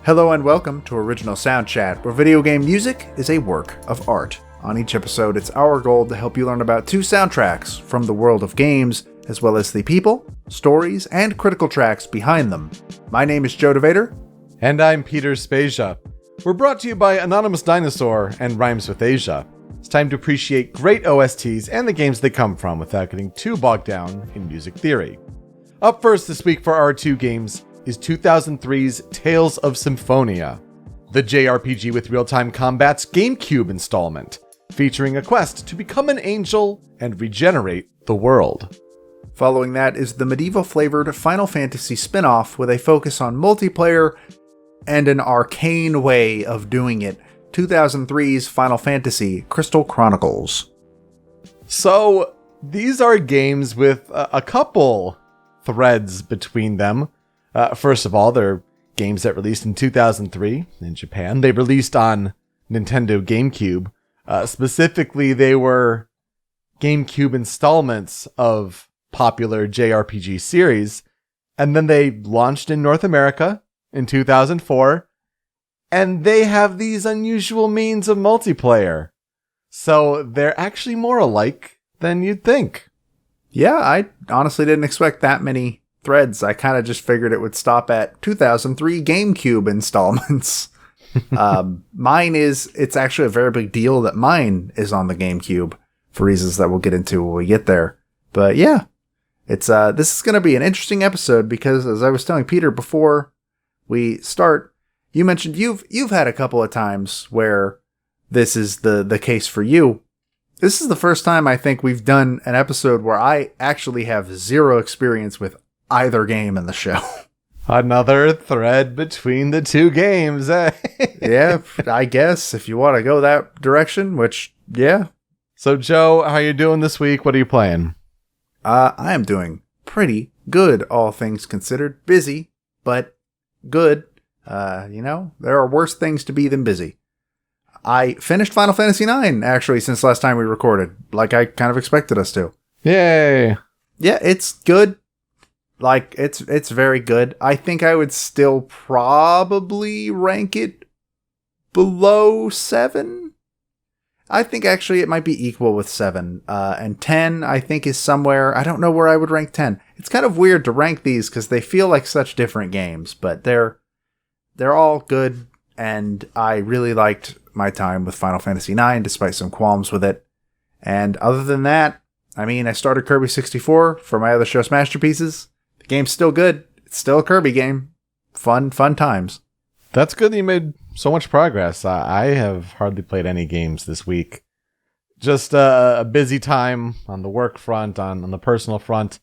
Hello and welcome to Original Soundchat, where video game music is a work of art. On each episode, it's our goal to help you learn about 2 soundtracks from the world of games, as well as the people, stories, and critical tracks behind them. My name is Joe DeVader. And I'm Peter Spezia. We're brought to you by Anonymous Dinosaur and Rhymes with Asia. It's time to appreciate great OSTs and the games they come from without getting too bogged down in music theory. Up first this week for our 2 games is 2003's Tales of Symphonia, the JRPG with real-time combat's GameCube installment, featuring a quest to become an angel and regenerate the world. Following that is the medieval-flavored Final Fantasy spin-off with a focus on multiplayer and an arcane way of doing it, 2003's Final Fantasy Crystal Chronicles. So, these are games with a couple threads between them. First of all, they're games that released in 2003 in Japan. They released on Nintendo GameCube. Specifically, they were GameCube installments of popular JRPG series. And then they launched in North America in 2004. And they have these unusual means of multiplayer. So they're actually more alike than you'd think. Yeah, I honestly didn't expect that many threads. I kind of just figured it would stop at 2003 GameCube installments. It's actually a very big deal that mine is on the GameCube for reasons that we'll get into when we get there. But yeah, this is going to be an interesting episode because, as I was telling Peter before we start, you mentioned you've had a couple of times where this is the case for you. This is the first time I think we've done an episode where I actually have zero experience with either game in the show. Another thread between the 2 games, eh? Yeah, I guess, if you want to go that direction, which, yeah. So, Joe, how you doing this week? What are you playing? I am doing pretty good, all things considered. Busy, but good. There are worse things to be than busy. I finished Final Fantasy IX, actually, since last time we recorded, like I kind of expected us to. Yay! Yeah, it's good. Like, it's very good. I think I would still probably rank it below 7. I think actually it might be equal with 7. And 10, I think, is somewhere. I don't know where I would rank 10. It's kind of weird to rank these because they feel like such different games, but they're all good. And I really liked my time with Final Fantasy IX, despite some qualms with it. And other than that, I started Kirby 64 for my other show's masterpieces. The game's still good. It's still a Kirby game. Fun times. That's good that you made so much progress. I have hardly played any games this week. Just a busy time on the work front, on the personal front.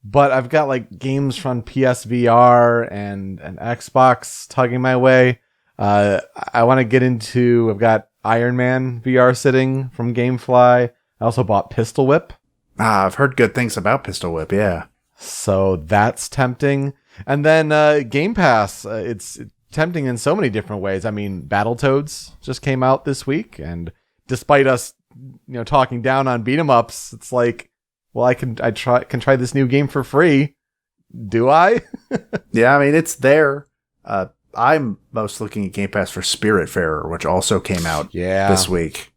But I've got like games from PSVR and Xbox tugging my way. I want to get into, I've got Iron Man VR sitting from Gamefly. I also bought Pistol Whip. I've heard good things about Pistol Whip, yeah. So that's tempting. And then Game Pass, it's tempting in so many different ways. Battletoads just came out this week, and despite us, talking down on beat 'em ups, it's like, well, I can try this new game for free. Do I? Yeah, it's there. I'm most looking at Game Pass for Spiritfarer, which also came out this week.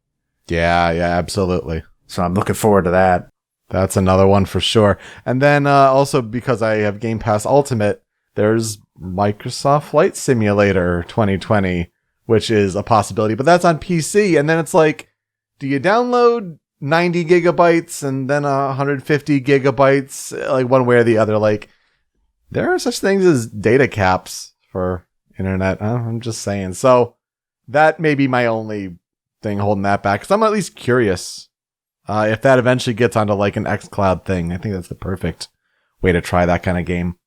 Yeah, absolutely. So I'm looking forward to that. That's another one for sure. And then also because I have Game Pass Ultimate, there's Microsoft Flight Simulator 2020, which is a possibility, but that's on PC. And then it's like, do you download 90 gigabytes and then 150 gigabytes, like one way or the other? Like, there are such things as data caps for internet. I'm just saying. So that may be my only thing holding that back, because I'm at least curious if that eventually gets onto like an xCloud thing. I think that's the perfect way to try that kind of game.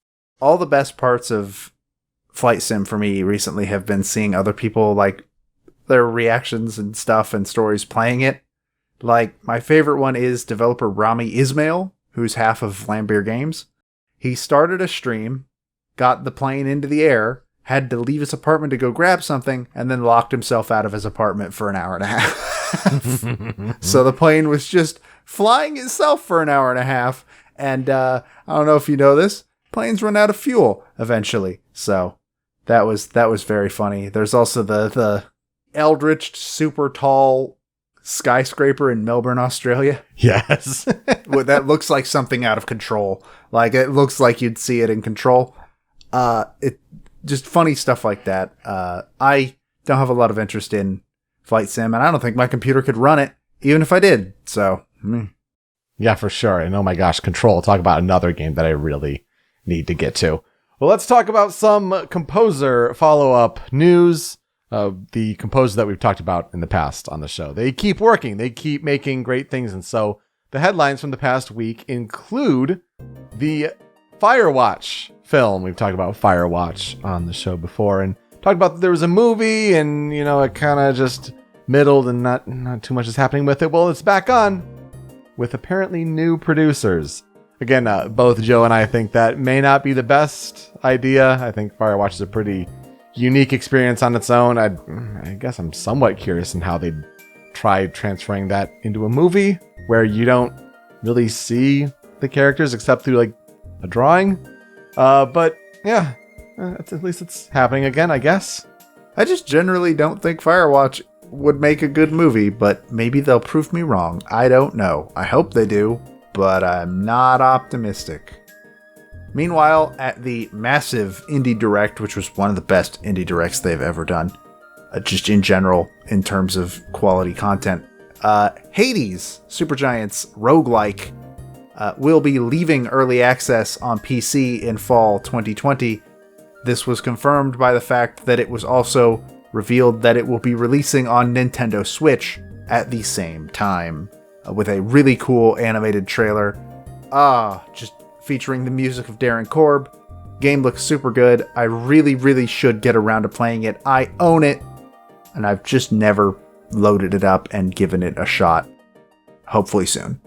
All the best parts of Flight Sim for me recently have been seeing other people, like, their reactions and stuff and stories playing it. Like, my favorite one is developer Rami Ismail, who's half of Vlambeer Games. He started a stream, got the plane into the air, had to leave his apartment to go grab something, and then locked himself out of his apartment for an hour and a half. So the plane was just flying itself for an hour and a half. And I don't know if you know this, planes run out of fuel eventually. So That was very funny. There's also the eldritch super tall skyscraper in Melbourne, Australia. Yes. That looks like something out of Control. Like, it looks like you'd see it in Control. It just funny stuff like that. I don't have a lot of interest in flight sim, and I don't think my computer could run it, even if I did. So, Yeah, for sure. And oh my gosh, Control. Talk about another game that I really need to get to. Well, let's talk about some composer follow-up news. The composer that we've talked about in the past on the show. They keep working. They keep making great things. And so the headlines from the past week include the Firewatch film. We've talked about Firewatch on the show before and talked about that there was a movie and, you know, it kind of just middled and not too much is happening with it. Well, it's back on with apparently new producers. Again, both Joe and I think that may not be the best idea. I think Firewatch is a pretty unique experience on its own. I guess I'm somewhat curious in how they tried transferring that into a movie where you don't really see the characters except through like a drawing. But yeah, at least it's happening again, I guess. I just generally don't think Firewatch would make a good movie, but maybe they'll prove me wrong. I don't know. I hope they do, but I'm not optimistic. Meanwhile, at the massive Indie Direct, which was one of the best Indie Directs they've ever done, just in general, in terms of quality content, Hades, Supergiant's roguelike, will be leaving early access on PC in fall 2020. This was confirmed by the fact that it was also revealed that it will be releasing on Nintendo Switch at the same time, with a really cool animated trailer. Just featuring the music of Darren Korb. Game looks super good. I really, really should get around to playing it. I own it, and I've just never loaded it up and given it a shot. Hopefully soon.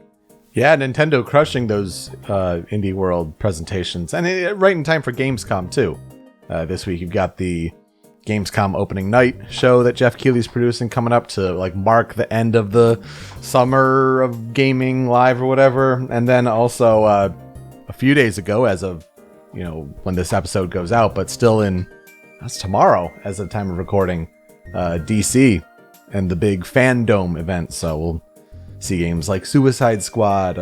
Yeah, Nintendo crushing those Indie World presentations. And right in time for Gamescom, too. This week, you've got the Gamescom opening night show that Jeff Keighley's producing coming up to like mark the end of the summer of gaming live or whatever. And then also a few days ago, as of, you know, when this episode goes out, but still that's tomorrow as of the time of recording, DC and the big Fandom event. So we'll see games like Suicide Squad,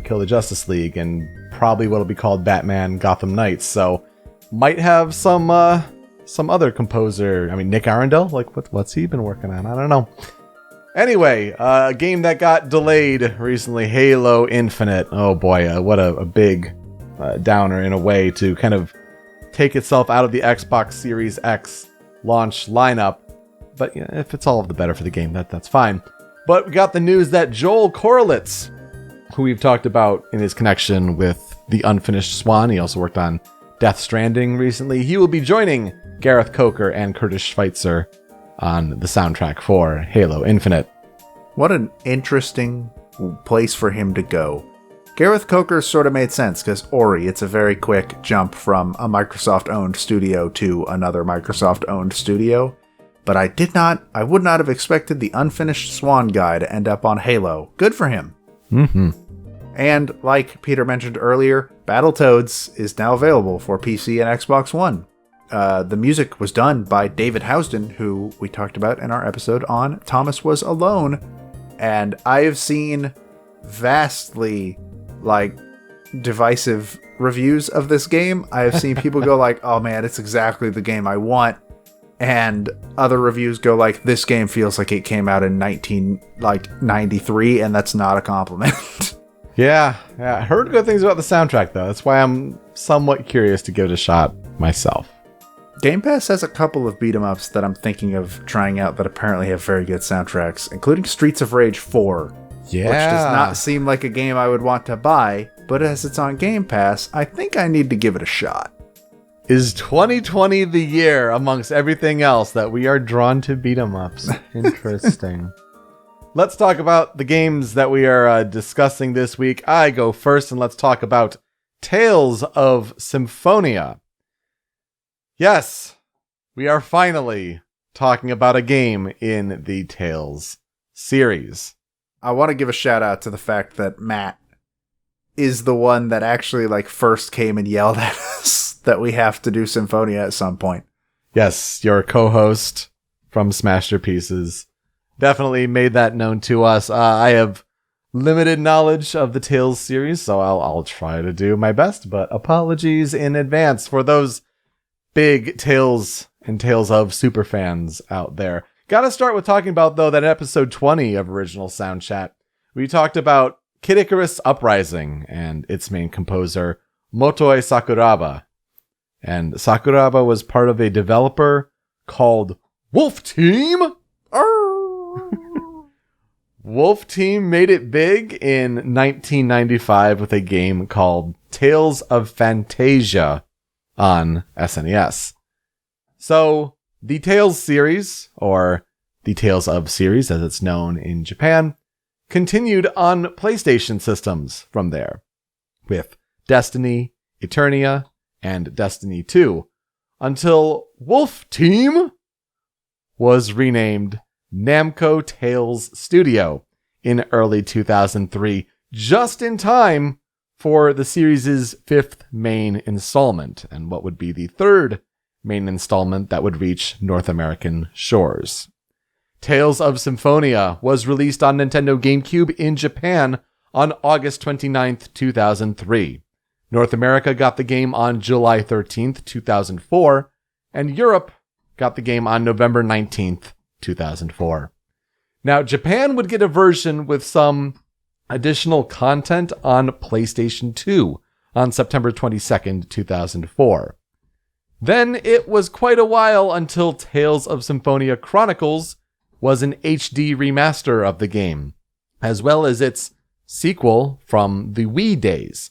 Kill the Justice League, and probably what'll be called Batman Gotham Knights. So might have some other composer. I mean, Nick Arundel, like what's he been working on? I don't know. Anyway, a game that got delayed recently, Halo Infinite. Oh boy, what a big downer in a way to kind of take itself out of the Xbox Series X launch lineup. But yeah, if it's all of the better for the game, that's fine. But we got the news that Joel Korlitz, who we've talked about in his connection with The Unfinished Swan, he also worked on Death Stranding recently, he will be joining Gareth Coker and Curtis Schweitzer on the soundtrack for Halo Infinite. What an interesting place for him to go. Gareth Coker sort of made sense, because Ori, it's a very quick jump from a Microsoft-owned studio to another Microsoft-owned studio. But I would not have expected the Unfinished Swan guy to end up on Halo. Good for him. Mm-hmm. And like Peter mentioned earlier, Battletoads is now available for PC and Xbox One. The music was done by David Housden, who we talked about in our episode on Thomas Was Alone. And I have seen vastly, divisive reviews of this game. I have seen people go like, oh man, it's exactly the game I want. And other reviews go like, this game feels like it came out in 1993, and that's not a compliment. Yeah, I heard good things about the soundtrack, though. That's why I'm somewhat curious to give it a shot myself. Game Pass has a couple of beat-em-ups that I'm thinking of trying out that apparently have very good soundtracks, including Streets of Rage 4. Yeah. Which does not seem like a game I would want to buy, but as it's on Game Pass, I think I need to give it a shot. Is 2020 the year, amongst everything else, that we are drawn to beat-em-ups? Interesting. Let's talk about the games that we are discussing this week. I go first, and let's talk about Tales of Symphonia. Yes, we are finally talking about a game in the Tales series. I want to give a shout out to the fact that Matt is the one that actually first came and yelled at us that we have to do Symphonia at some point. Yes, your co-host from Smash Your Pieces definitely made that known to us. I have limited knowledge of the Tales series, so I'll try to do my best, but apologies in advance for those big Tales and Tales of superfans out there. Gotta start with talking about, though, that in episode 20 of Original Soundchat, we talked about Kid Icarus Uprising and its main composer, Motoi Sakuraba. And Sakuraba was part of a developer called Wolf Team. Wolf Team made it big in 1995 with a game called Tales of Fantasia on SNES. So, the Tales series, or the Tales of series as it's known in Japan, continued on PlayStation systems from there, with Destiny, Eternia, and Destiny 2, until Wolf Team was renamed Namco Tales Studio in early 2003, just in time for the series' fifth main installment, and what would be the third main installment that would reach North American shores. Tales of Symphonia was released on Nintendo GameCube in Japan on August 29th, 2003. North America got the game on July 13th, 2004, and Europe got the game on November 19th, 2004. Now, Japan would get a version with some additional content on PlayStation 2 on September 22nd, 2004. Then it was quite a while until Tales of Symphonia Chronicles was an HD remaster of the game, as well as its sequel from the Wii days.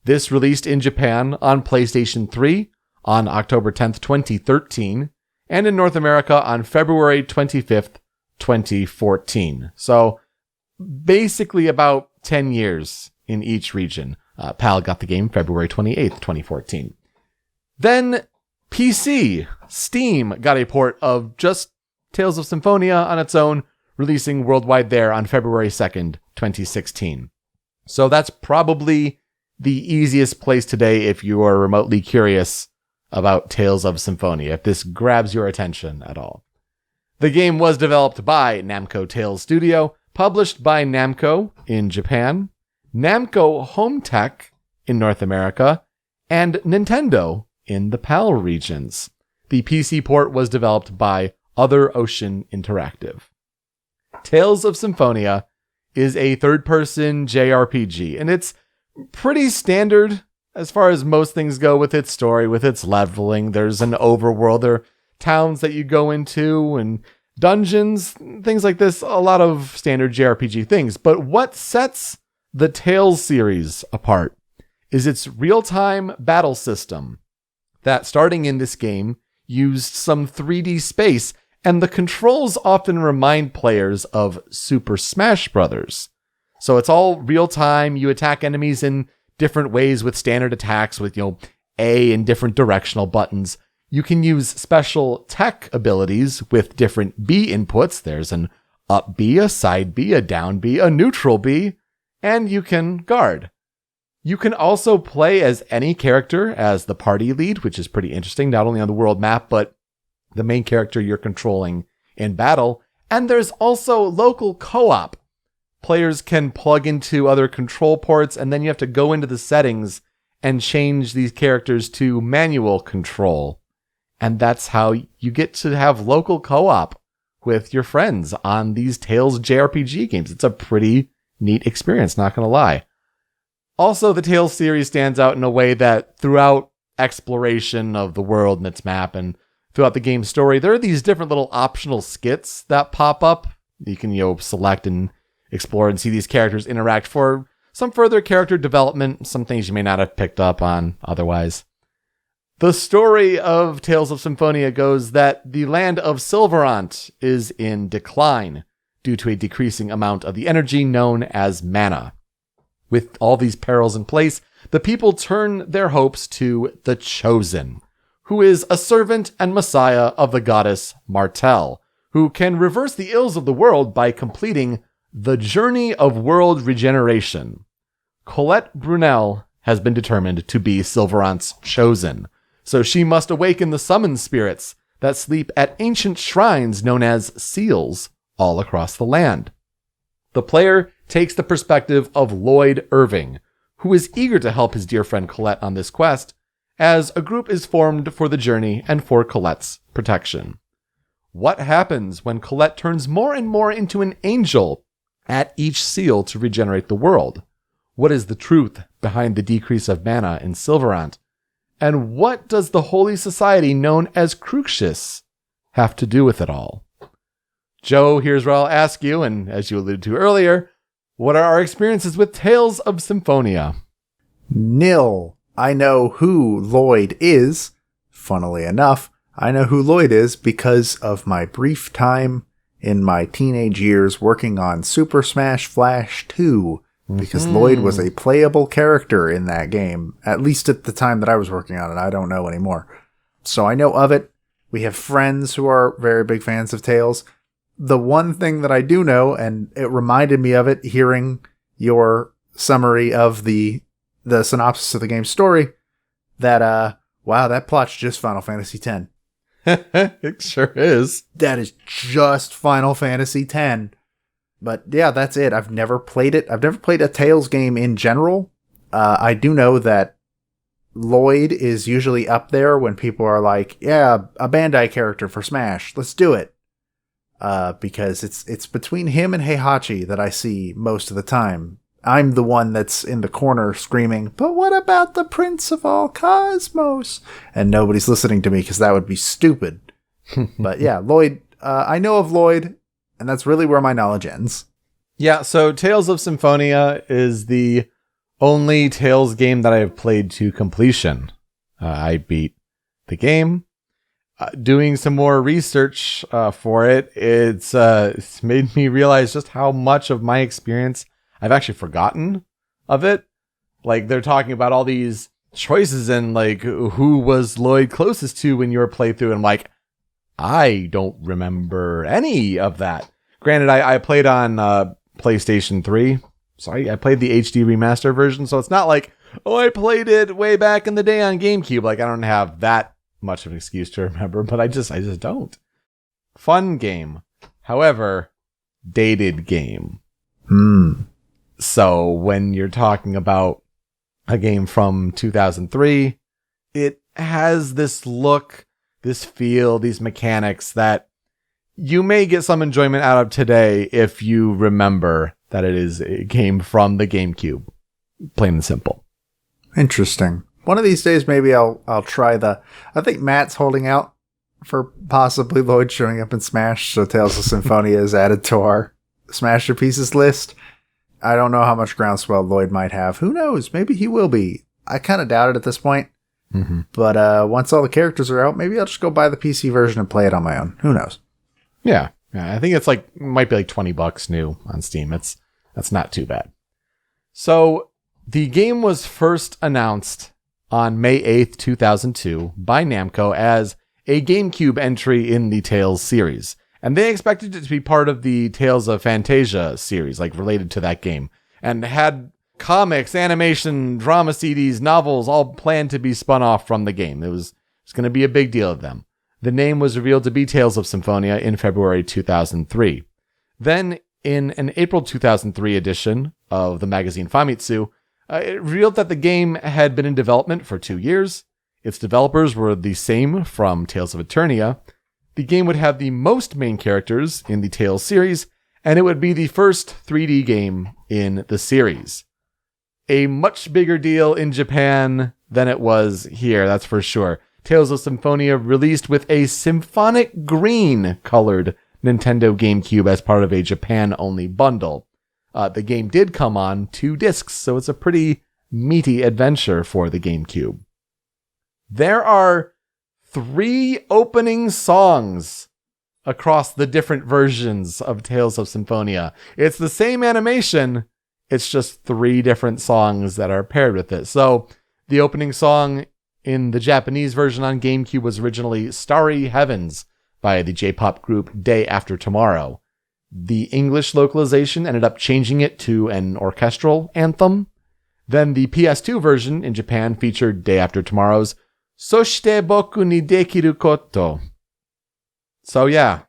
This released in Japan on PlayStation 3 on October 10th, 2013, and in North America on February 25th, 2014. So basically about 10 years in each region. PAL got the game February 28th, 2014. Then PC, Steam got a port of just Tales of Symphonia on its own, releasing worldwide there on February 2nd, 2016. So that's probably the easiest place today if you are remotely curious about Tales of Symphonia, if this grabs your attention at all. The game was developed by Namco Tales Studio, published by Namco in Japan, Namco Home Tech in North America, and Nintendo in the PAL regions. The PC port was developed by Other Ocean Interactive. Tales of Symphonia is a third-person JRPG, and it's pretty standard as far as most things go with its story, with its leveling. There's an overworld, there are towns that you go into, and dungeons, things like this, a lot of standard JRPG things. But what sets the Tales series apart is its real-time battle system that, starting in this game, used some 3D space, and the controls often remind players of Super Smash Bros. So it's all real-time, you attack enemies in different ways with standard attacks with, A and different directional buttons. You can use special tech abilities with different B inputs. There's an up B, a side B, a down B, a neutral B, and you can guard. You can also play as any character as the party lead, which is pretty interesting, not only on the world map, but the main character you're controlling in battle. And there's also local co-op. Players can plug into other control ports, and then you have to go into the settings and change these characters to manual control. And that's how you get to have local co-op with your friends on these Tales JRPG games. It's a pretty neat experience, not gonna lie. Also, the Tales series stands out in a way that throughout exploration of the world and its map and throughout the game's story, there are these different little optional skits that pop up. You can, select and explore and see these characters interact for some further character development, some things you may not have picked up on otherwise. The story of Tales of Symphonia goes that the land of Silverant is in decline due to a decreasing amount of the energy known as mana. With all these perils in place, the people turn their hopes to the Chosen, who is a servant and messiah of the goddess Martel, who can reverse the ills of the world by completing the journey of world regeneration. Colette Brunel has been determined to be Silverant's Chosen, so she must awaken the summoned spirits that sleep at ancient shrines known as seals all across the land. The player takes the perspective of Lloyd Irving, who is eager to help his dear friend Colette on this quest, as a group is formed for the journey and for Colette's protection. What happens when Colette turns more and more into an angel at each seal to regenerate the world? What is the truth behind the decrease of mana in Silverant? And what does the Holy Society known as Cruxis have to do with it all? Joe, here's where I'll ask you, and as you alluded to earlier, what are our experiences with Tales of Symphonia? Nil. I know who Lloyd is. Funnily enough, I know who Lloyd is because of my brief time in my teenage years working on Super Smash Flash 2, because Lloyd was a playable character in that game, at least at the time that I was working on it. I don't know anymore. So I know of it. We have friends who are very big fans of Tales. The one thing that I do know, and it reminded me of it hearing your summary of the synopsis of the game's story, that, wow, that plot's just Final Fantasy X. It sure is. That is just Final Fantasy X. But yeah, that's it. I've never played it. I've never played a Tales game in general. I do know that Lloyd is usually up there when people are like, yeah, a Bandai character for Smash. Let's do it. Because it's between him and Heihachi that I see most of the time. I'm the one that's in the corner screaming, but what about the Prince of all Cosmos? And nobody's listening to me because that would be stupid. But yeah, Lloyd, I know of Lloyd, and that's really where my knowledge ends. Yeah, so Tales of Symphonia is the only Tales game that I have played to completion. I beat the game. Doing some more research for it, it's made me realize just how much of my experience I've actually forgotten of it. Like, they're talking about all these choices and, like, who was Lloyd closest to in your playthrough, and I'm like, I don't remember any of that. Granted, I played on PlayStation 3, so I played the HD remaster version, so it's not like, oh, I played it way back in the day on GameCube. Like, I don't have that much of an excuse to remember, but I just don't. Fun game. However, dated game. So when you're talking about a game from 2003, it has this look, this feel, these mechanics that you may get some enjoyment out of today if you remember that it is a game from the GameCube. Plain and simple. Interesting. One of these days, maybe I'll try I think Matt's holding out for possibly Lloyd showing up in Smash, so Tales of Symphonia is added to our Smash Your Pieces list. I don't know how much groundswell Lloyd might have. Who knows? Maybe he will be. I kind of doubt it at this point. But once all the characters are out, maybe I'll just go buy the PC version and play it on my own. Who knows? Yeah. I think it's might be like $20 new on Steam. That's not too bad. So the game was first announced on May 8th, 2002 by Namco as a GameCube entry in the Tales series. And they expected it to be part of the Tales of Fantasia series, like related to that game. And had comics, animation, drama CDs, novels, all planned to be spun off from the game. It's going to be a big deal of them. The name was revealed to be Tales of Symphonia in February 2003. Then, in an April 2003 edition of the magazine Famitsu, it revealed that the game had been in development for 2 years. Its developers were the same from Tales of Eternia. The game would have the most main characters in the Tales series, and it would be the first 3D game in the series. A much bigger deal in Japan than it was here, that's for sure. Tales of Symphonia released with a symphonic green colored Nintendo GameCube as part of a Japan-only bundle. The game did come on 2 discs, so it's a pretty meaty adventure for the GameCube. There are 3 opening songs across the different versions of Tales of Symphonia. It's the same animation, it's just 3 different songs that are paired with it. So the opening song in the Japanese version on GameCube was originally Starry Heavens by the J-pop group Day After Tomorrow. The English localization ended up changing it to an orchestral anthem. Then the PS2 version in Japan featured Day After Tomorrow's Soshite Boku ni Dekiru Koto. So yeah,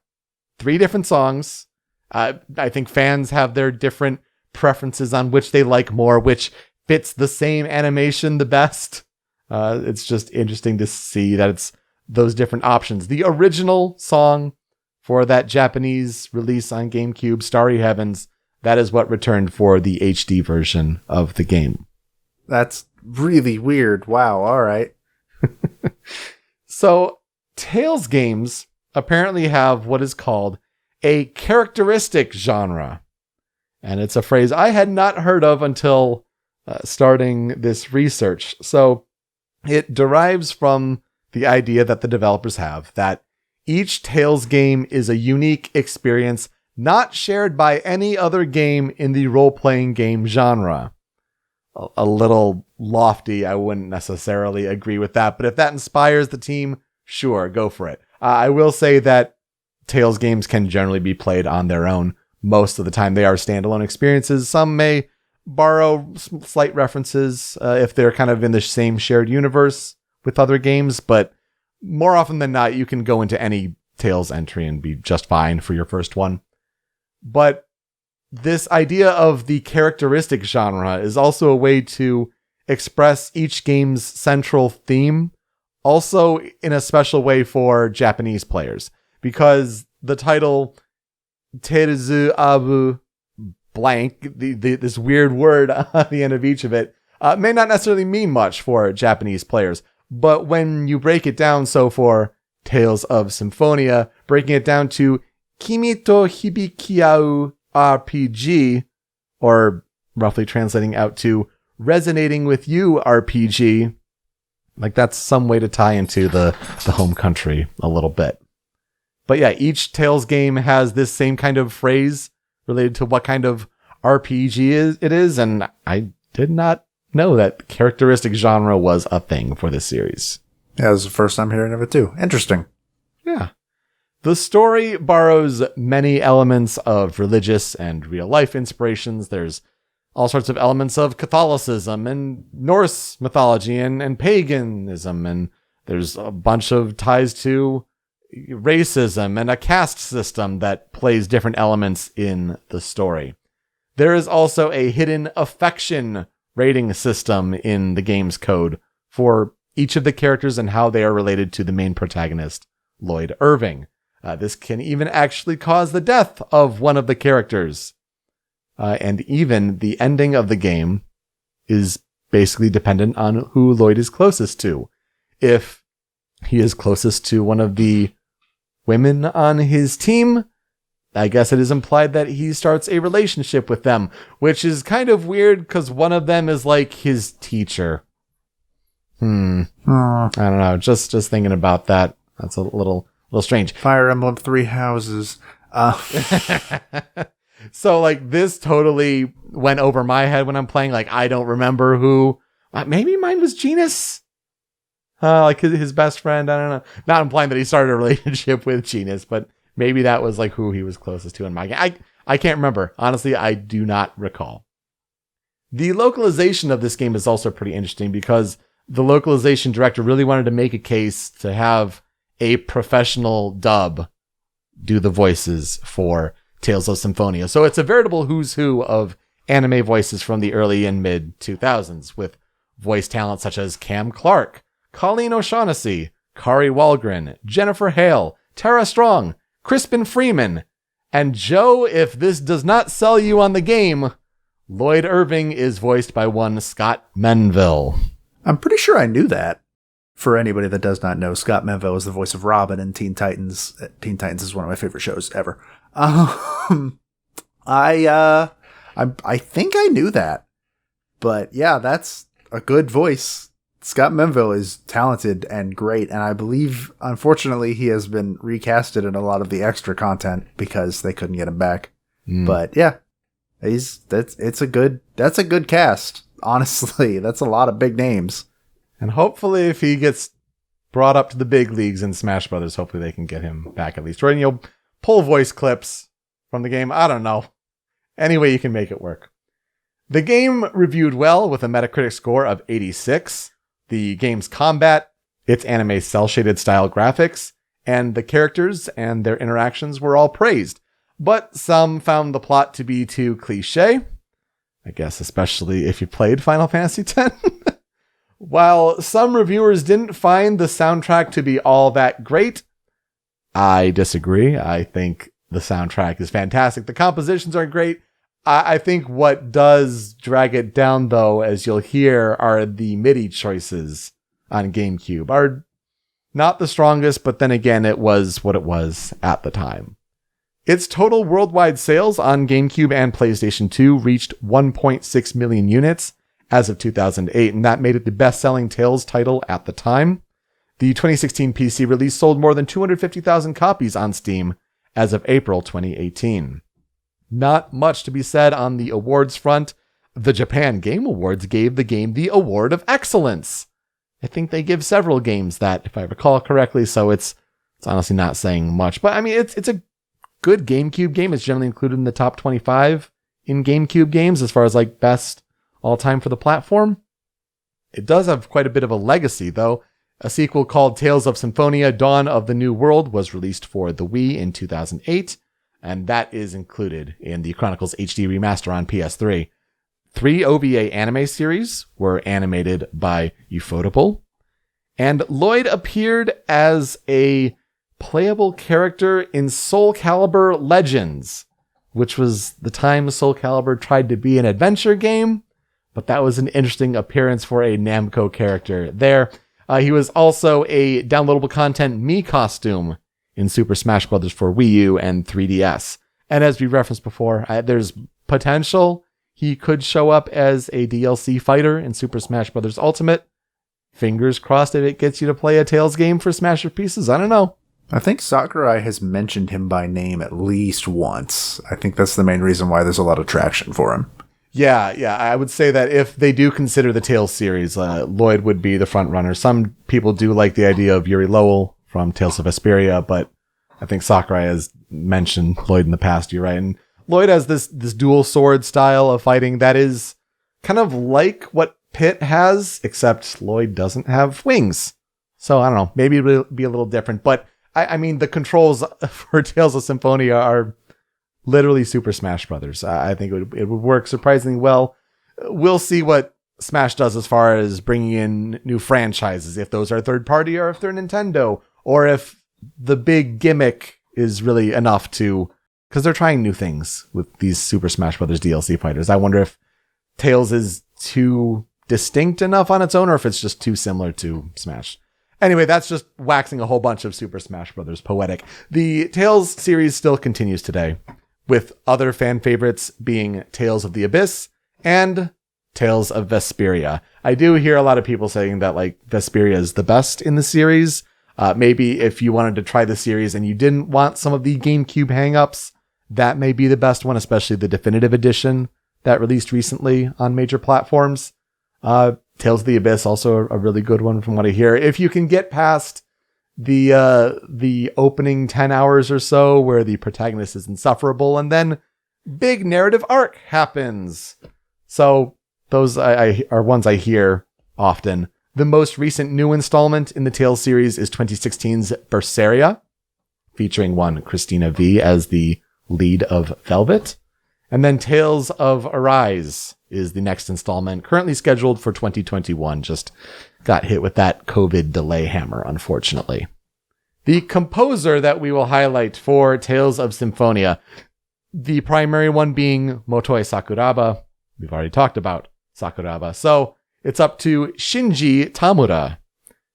3 different songs. I think fans have their different preferences on which they like more, which fits the same animation the best. It's just interesting to see that it's those different options. The original song for that Japanese release on GameCube, Starry Heavens, that is what returned for the HD version of the game. That's really weird. Wow. All right. So, Tales games apparently have what is called a characteristic genre. And it's a phrase I had not heard of until starting this research. So, it derives from the idea that the developers have that each Tales game is a unique experience not shared by any other game in the role-playing game genre. A little lofty, I wouldn't necessarily agree with that, but if that inspires the team, sure, go for it. I will say that Tales games can generally be played on their own. Most of the time they are standalone experiences. Some may borrow slight references if they're kind of in the same shared universe with other games, but more often than not, you can go into any Tales entry and be just fine for your first one. But this idea of the characteristic genre is also a way to express each game's central theme, also in a special way for Japanese players, because the title Teruzu Abu blank, this weird word at the end of each of it, may not necessarily mean much for Japanese players. But when you break it down, so for Tales of Symphonia, breaking it down to Kimi to Hibikiau RPG, or roughly translating out to Resonating with You RPG, like that's some way to tie into the home country a little bit. But yeah, each Tales game has this same kind of phrase related to what kind of RPG it is, and I did not know that characteristic genre was a thing for this series. Yeah, this is the first time hearing of it too. Interesting. Yeah. The story borrows many elements of religious and real-life inspirations. There's all sorts of elements of Catholicism and Norse mythology and paganism, and there's a bunch of ties to racism and a caste system that plays different elements in the story. There is also a hidden affection rating system in the game's code for each of the characters and how they are related to the main protagonist, Lloyd Irving. This can even actually cause the death of one of the characters. And even the ending of the game is basically dependent on who Lloyd is closest to. If he is closest to one of the women on his team, I guess it is implied that he starts a relationship with them, which is kind of weird because one of them is like his teacher. I don't know. Just thinking about that. That's a little strange. Fire Emblem Three Houses. So like this totally went over my head when I'm playing. Like I don't remember who. Maybe mine was Genus. Like his best friend. I don't know. Not implying that he started a relationship with Genus, but maybe that was like who he was closest to in my game. I can't remember. Honestly, I do not recall. The localization of this game is also pretty interesting because the localization director really wanted to make a case to have a professional dub do the voices for Tales of Symphonia. So it's a veritable who's who of anime voices from the early and mid 2000s with voice talent such as Cam Clark, Colleen O'Shaughnessy, Kari Walgren, Jennifer Hale, Tara Strong, Crispin Freeman, and Joe, if this does not sell you on the game, Lloyd Irving is voiced by one Scott Menville. I'm pretty sure I knew that. For anybody that does not know, Scott Menville is the voice of Robin in Teen Titans. Teen Titans is one of my favorite shows ever. I think I knew that. But yeah, that's a good voice. Scott Menville is talented and great, and I believe, unfortunately, he has been recasted in a lot of the extra content because they couldn't get him back. But yeah, that's a good cast. Honestly, that's a lot of big names. And hopefully, if he gets brought up to the big leagues in Smash Brothers, hopefully they can get him back at least. Or, pull voice clips from the game. I don't know. Any way you can make it work. The game reviewed well with a Metacritic score of 86. The game's combat, its anime cel-shaded style graphics, and the characters and their interactions were all praised. But some found the plot to be too cliche, I guess especially if you played Final Fantasy X. While some reviewers didn't find the soundtrack to be all that great, I disagree. I think the soundtrack is fantastic. The compositions are great. I think what does drag it down, though, as you'll hear, are the MIDI choices on GameCube. Are not the strongest, but then again, it was what it was at the time. Its total worldwide sales on GameCube and PlayStation 2 reached 1.6 million units as of 2008, and that made it the best-selling Tales title at the time. The 2016 PC release sold more than 250,000 copies on Steam as of April 2018. Not much to be said on the awards front. The Japan Game Awards gave the game the Award of Excellence. I think they give several games that, if I recall correctly, so it's honestly not saying much. But I mean, it's a good GameCube game. It's generally included in the top 25 in GameCube games as far as like best all time for the platform. It does have quite a bit of a legacy, though. A sequel called Tales of Symphonia: Dawn of the New World was released for the Wii in 2008. And that is included in the Chronicles HD remaster on PS3. 3 OVA anime series were animated by Ufotable. And Lloyd appeared as a playable character in Soul Calibur Legends, which was the time Soul Calibur tried to be an adventure game. But that was an interesting appearance for a Namco character there. He was also a downloadable content Mii costume in Super Smash Bros. For Wii U and 3DS. And as we referenced before, there's potential he could show up as a DLC fighter in Super Smash Bros. Ultimate. Fingers crossed if it gets you to play a Tales game for Smasher Pieces. I don't know. I think Sakurai has mentioned him by name at least once. I think that's the main reason why there's a lot of traction for him. Yeah, I would say that if they do consider the Tales series, Lloyd would be the front runner. Some people do like the idea of Yuri Lowell from Tales of Vesperia, but I think Sakurai has mentioned Lloyd in the past, you're right. And Lloyd has this dual sword style of fighting that is kind of like what Pit has, except Lloyd doesn't have wings. So I don't know, maybe it'll be a little different, but I mean, the controls for Tales of Symphonia are literally Super Smash Brothers. I think it would work surprisingly well. We'll see what Smash does as far as bringing in new franchises, if those are third party or if they're Nintendo, or if the big gimmick is really enough to, because they're trying new things with these Super Smash Brothers DLC fighters. I wonder if Tales is too distinct enough on its own, or if it's just too similar to Smash. Anyway, that's just waxing a whole bunch of Super Smash Brothers poetic. The Tales series still continues today, with other fan favorites being Tales of the Abyss and Tales of Vesperia. I do hear a lot of people saying that like Vesperia is the best in the series. Maybe if you wanted to try the series and you didn't want some of the GameCube hangups, that may be the best one, especially the definitive edition that released recently on major platforms. Tales of the Abyss, also a really good one from what I hear. If you can get past the opening 10 hours or so where the protagonist is insufferable and then big narrative arc happens. So those are ones I hear often. The most recent new installment in the Tales series is 2016's Berseria, featuring one Christina V as the lead of Velvet. And then Tales of Arise is the next installment, currently scheduled for 2021. Just got hit with that COVID delay hammer, unfortunately. The composer that we will highlight for Tales of Symphonia, the primary one being Motoi Sakuraba. We've already talked about Sakuraba. So it's up to Shinji Tamura.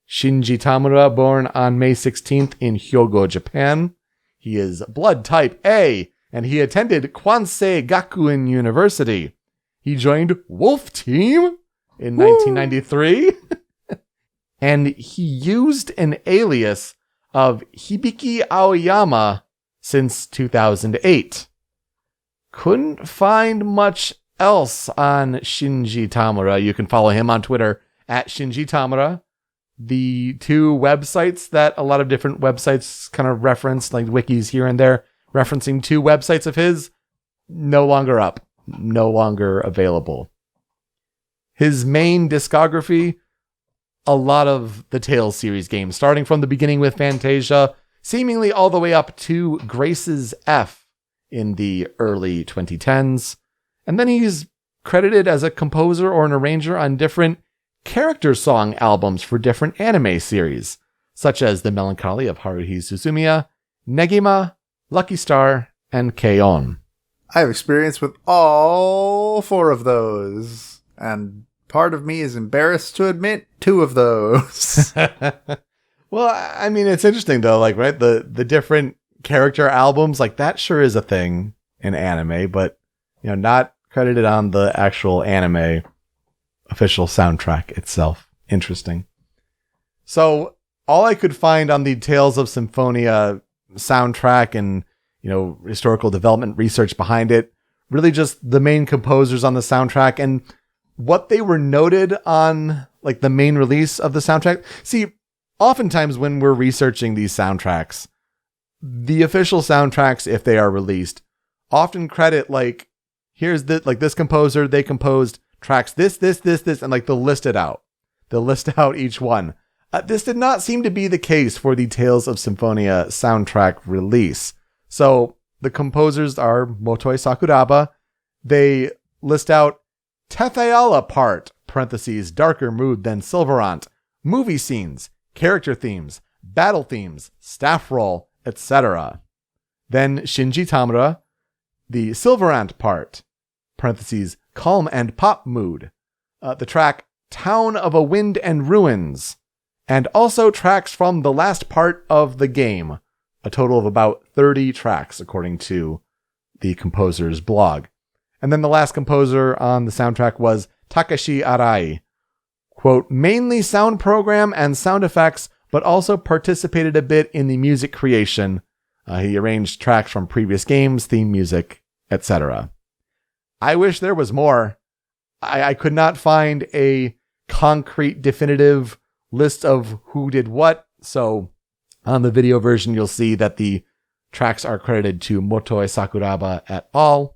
Shinji Tamura, born on May 16th in Hyogo, Japan. He is blood type A, and he attended Kwansei Gakuen University. He joined Wolf Team in 1993. And he used an alias of Hibiki Aoyama since 2008. Couldn't find much else on Shinji Tamura. You can follow him on Twitter at Shinji Tamura. The two websites that a lot of different websites kind of reference, like wikis here and there, referencing two websites of his, no longer up, no longer available. His main discography, a lot of the Tales series games, starting from the beginning with Fantasia seemingly all the way up to Grace's F in the early 2010s. And then he's credited as a composer or an arranger on different character song albums for different anime series, such as The Melancholy of Haruhi Suzumiya, Negima, Lucky Star, and K-On! I have experience with all 4 of those, and part of me is embarrassed to admit 2 of those. Well, I mean, it's interesting though, like, right? The different character albums, like that sure is a thing in anime, but, you know, not credited on the actual anime official soundtrack itself. Interesting. So all I could find on the Tales of Symphonia soundtrack and, you know, historical development research behind it, really just the main composers on the soundtrack and what they were noted on, like, the main release of the soundtrack. See, oftentimes when we're researching these soundtracks, the official soundtracks, if they are released, often credit, like, here's this composer, they composed tracks this, and, like, they'll list it out. They'll list out each one. This did not seem to be the case for the Tales of Symphonia soundtrack release. So the composers are Motoi Sakuraba. They list out Tetheala part, parentheses, darker mood than Silverant, movie scenes, character themes, battle themes, staff roll, etc. Then Shinji Tamura, the Silverant part, parentheses, calm and pop mood, the track Town of a Wind and Ruins, and also tracks from the last part of the game, a total of about 30 tracks, according to the composer's blog. And then the last composer on the soundtrack was Takashi Arai. Quote, mainly sound program and sound effects, but also participated a bit in the music creation. He arranged tracks from previous games, theme music, etc. I wish there was more. I could not find a concrete, definitive list of who did what. So on the video version, you'll see that the tracks are credited to Motoi Sakuraba et al.,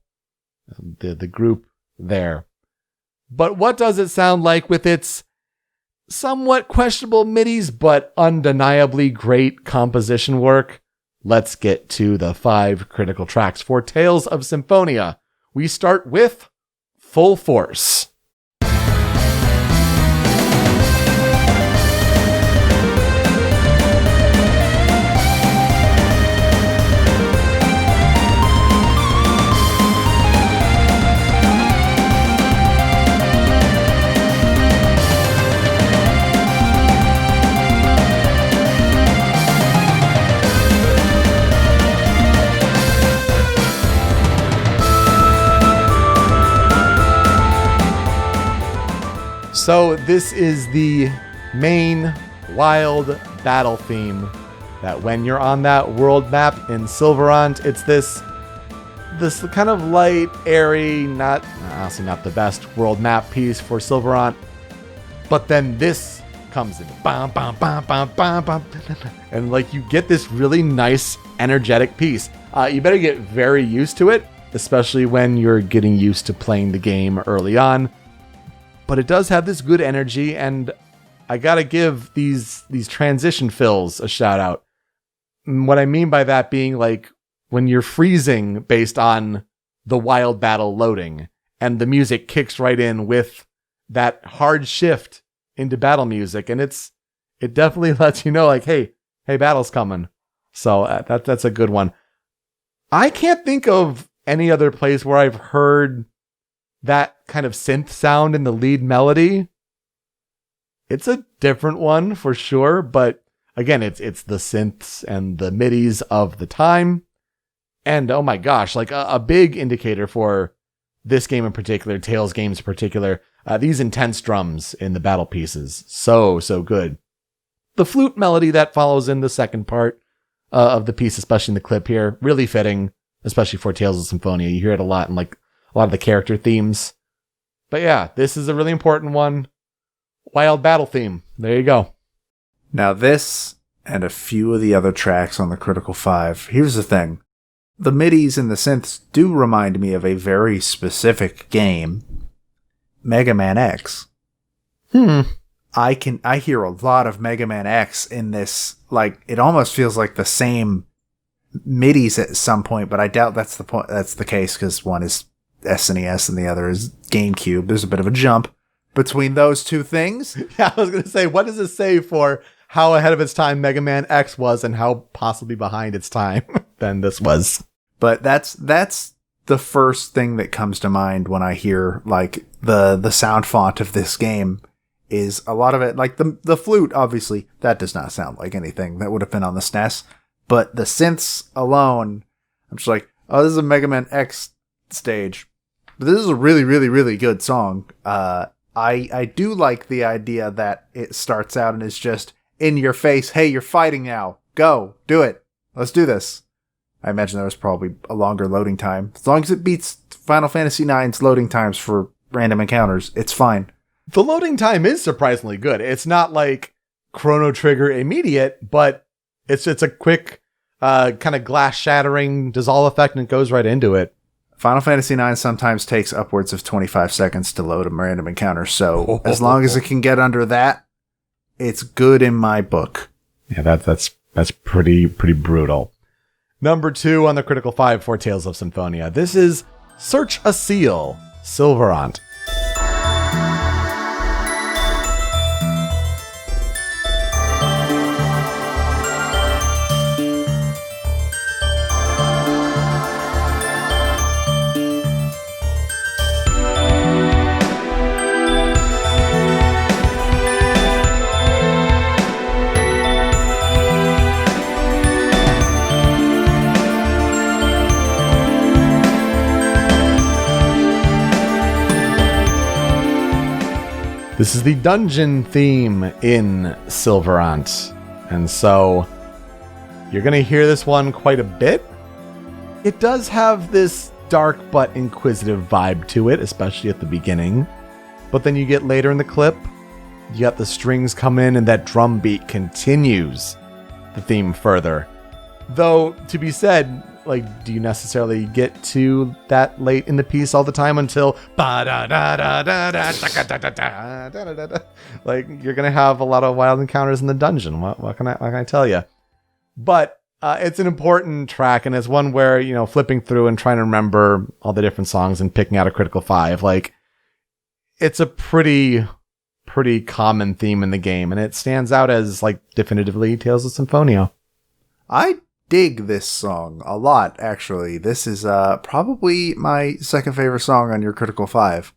the group there. But what does it sound like with its somewhat questionable MIDIs, but undeniably great composition work? Let's get to the 5 critical tracks for Tales of Symphonia. We start with Full Force. So this is the main wild battle theme that when you're on that world map in Silverant, it's this kind of light, airy, honestly not the best world map piece for Silverant. But then this comes in, bam, bam, bam, bam, bam, bam, and like you get this really nice, energetic piece. You better get very used to it, especially when you're getting used to playing the game early on. But it does have this good energy, and I gotta give these transition fills a shout out. What I mean by that being like when you're freezing based on the wild battle loading, and the music kicks right in with that hard shift into battle music, and it definitely lets you know like, hey, battle's coming. So that's a good one. I can't think of any other place where I've heard that kind of synth sound in the lead melody. It's a different one for sure, but again, it's the synths and the MIDIs of the time. And oh my gosh, like a big indicator for this game in particular, Tales games in particular, these intense drums in the battle pieces. So good. The flute melody that follows in the second part of the piece, especially in the clip here, really fitting, especially for Tales of Symphonia. You hear it a lot in like a lot of the character themes. But yeah, this is a really important one. Wild battle theme. There you go. Now this and a few of the other tracks on the Critical 5. Here's the thing. The MIDIs and the synths do remind me of a very specific game. Mega Man X. I hear a lot of Mega Man X in this. Like, it almost feels like the same midis at some point, but I doubt that's the case, because one is SNES and the other is GameCube. There's a bit of a jump between those two things. Yeah, I was going to say, what does it say for how ahead of its time Mega Man X was and how possibly behind its time than this was? But that's the first thing that comes to mind when I hear like the sound font of this game. Is a lot of it, like the flute, obviously, that does not sound like anything that would have been on the SNES. But the synths alone, I'm just like, oh, this is a Mega Man X stage. But this is a really, really, really good song. I do like the idea that it starts out and is just in your face, hey, you're fighting now. Go, do it. Let's do this. I imagine there was probably a longer loading time. As long as it beats Final Fantasy IX's loading times for random encounters, it's fine. The loading time is surprisingly good. It's not like Chrono Trigger immediate, but it's a quick kind of glass shattering dissolve effect and it goes right into it. Final Fantasy IX sometimes takes upwards of 25 seconds to load a random encounter, so as long as it can get under that, it's good in my book. Yeah, that's pretty brutal. Number 2 on the Critical 5 for Tales of Symphonia. This is Search a Seal, Silverant. This is the dungeon theme in Silverant, and so you're going to hear this one quite a bit. It does have this dark but inquisitive vibe to it, especially at the beginning. But then you get later in the clip, you got the strings come in and that drum beat continues the theme further. Though, to be said, like, do you necessarily get to that late in the piece all the time until like, you're gonna have a lot of wild encounters in the dungeon. What can I tell you? But it's an important track, and it's one where, you know, flipping through and trying to remember all the different songs and picking out a Critical 5, like, it's a pretty common theme in the game, and it stands out as, like, definitively Tales of Symphonia. I dig this song a lot, actually. This is probably my second favorite song on your Critical 5.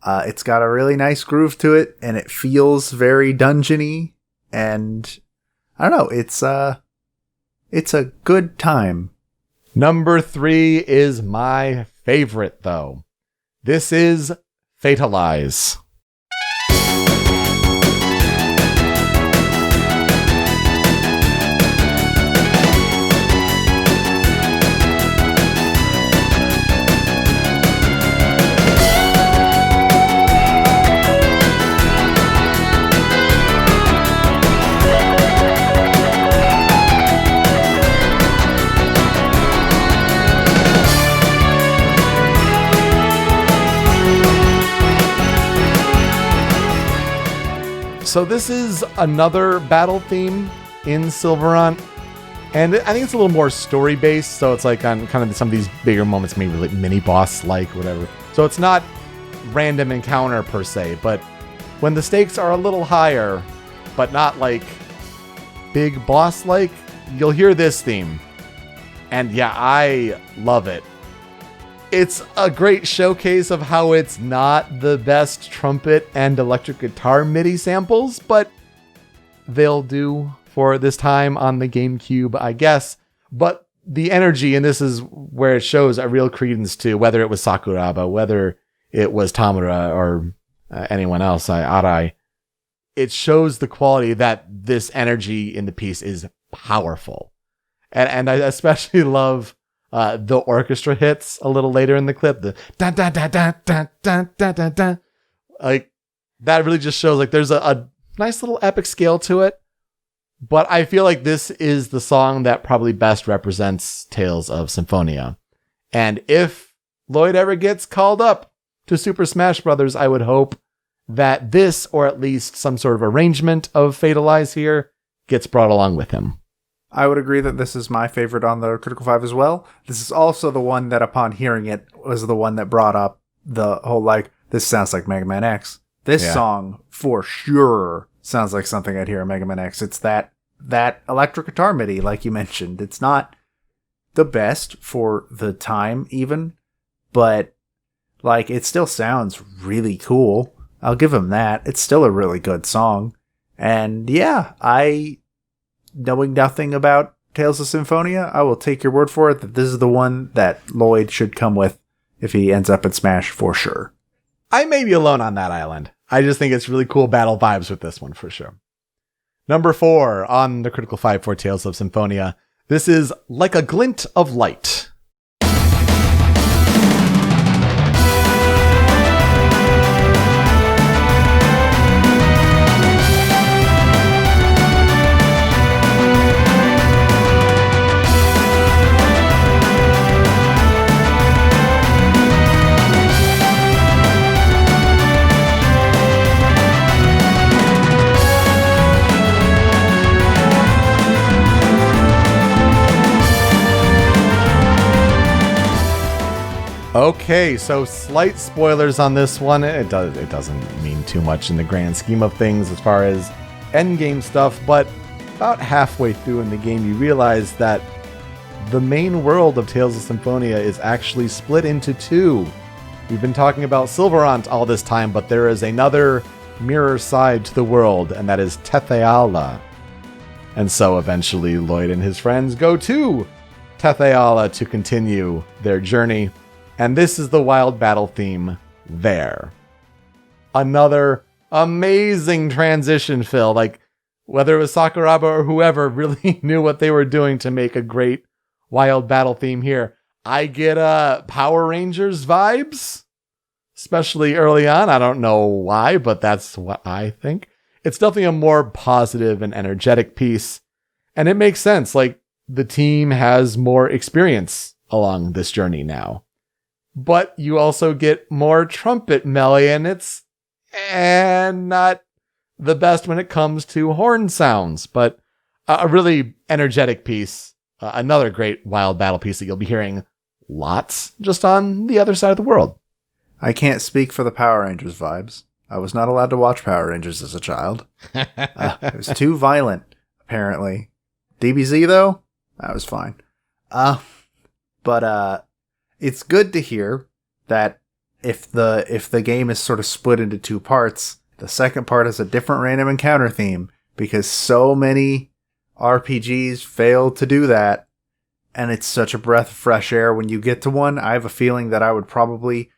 It's got a really nice groove to it, and it feels very dungeony, and I don't know, it's a good time. Number 3 is my favorite, though. This is Fatalize. So this is another battle theme in Silverant, and I think it's a little more story-based, so it's like on kind of some of these bigger moments, maybe like mini-boss-like, whatever. So it's not random encounter per se, but when the stakes are a little higher, but not like big boss-like, you'll hear this theme. And yeah, I love it. It's a great showcase of how it's not the best trumpet and electric guitar MIDI samples, but they'll do for this time on the GameCube, I guess. But the energy, and this is where it shows a real credence to whether it was Sakuraba, whether it was Tamura, or anyone else, Arai. It shows the quality that this energy in the piece is powerful. And I especially love the orchestra hits a little later in the clip. The da da da da da da da da da. Like, that really just shows like there's a nice little epic scale to it. But I feel like this is the song that probably best represents Tales of Symphonia. And if Lloyd ever gets called up to Super Smash Brothers, I would hope that this, or at least some sort of arrangement of Fatalize here, gets brought along with him. I would agree that this is my favorite on the Critical 5 as well. This is also the one that, upon hearing it, was the one that brought up the whole, like, this sounds like Mega Man X. This song, for sure, sounds like something I'd hear in Mega Man X. It's that electric guitar MIDI, like you mentioned. It's not the best for the time, even, but, like, it still sounds really cool. I'll give him that. It's still a really good song. And, yeah, knowing nothing about Tales of Symphonia, I will take your word for it that this is the one that Lloyd should come with if he ends up in Smash for sure. I may be alone on that island. I just think it's really cool battle vibes with this one for sure. Number 4 on the Critical 5 for Tales of Symphonia. This is Like a Glint of Light. Okay, so slight spoilers on this one. It doesn't mean too much in the grand scheme of things as far as endgame stuff, but about halfway through in the game you realize that the main world of Tales of Symphonia is actually split into two. We've been talking about Silverant all this time, but there is another mirror side to the world, and that is Tetheala. And so eventually Lloyd and his friends go to Tetheala to continue their journey. And this is the wild battle theme there. Another amazing transition, Phil. Like, whether it was Sakuraba or whoever really knew what they were doing to make a great wild battle theme here. I get Power Rangers vibes, especially early on. I don't know why, but that's what I think. It's definitely a more positive and energetic piece. And it makes sense. Like, the team has more experience along this journey now. But you also get more trumpet melee, and it's not the best when it comes to horn sounds, but a really energetic piece. Another great wild battle piece that you'll be hearing lots just on the other side of the world. I can't speak for the Power Rangers vibes. I was not allowed to watch Power Rangers as a child. It was too violent, apparently. DBZ, though, that was fine. But it's good to hear that if the game is sort of split into two parts, the second part has a different random encounter theme, because so many RPGs fail to do that, and it's such a breath of fresh air when you get to one. I have a feeling that I would probably,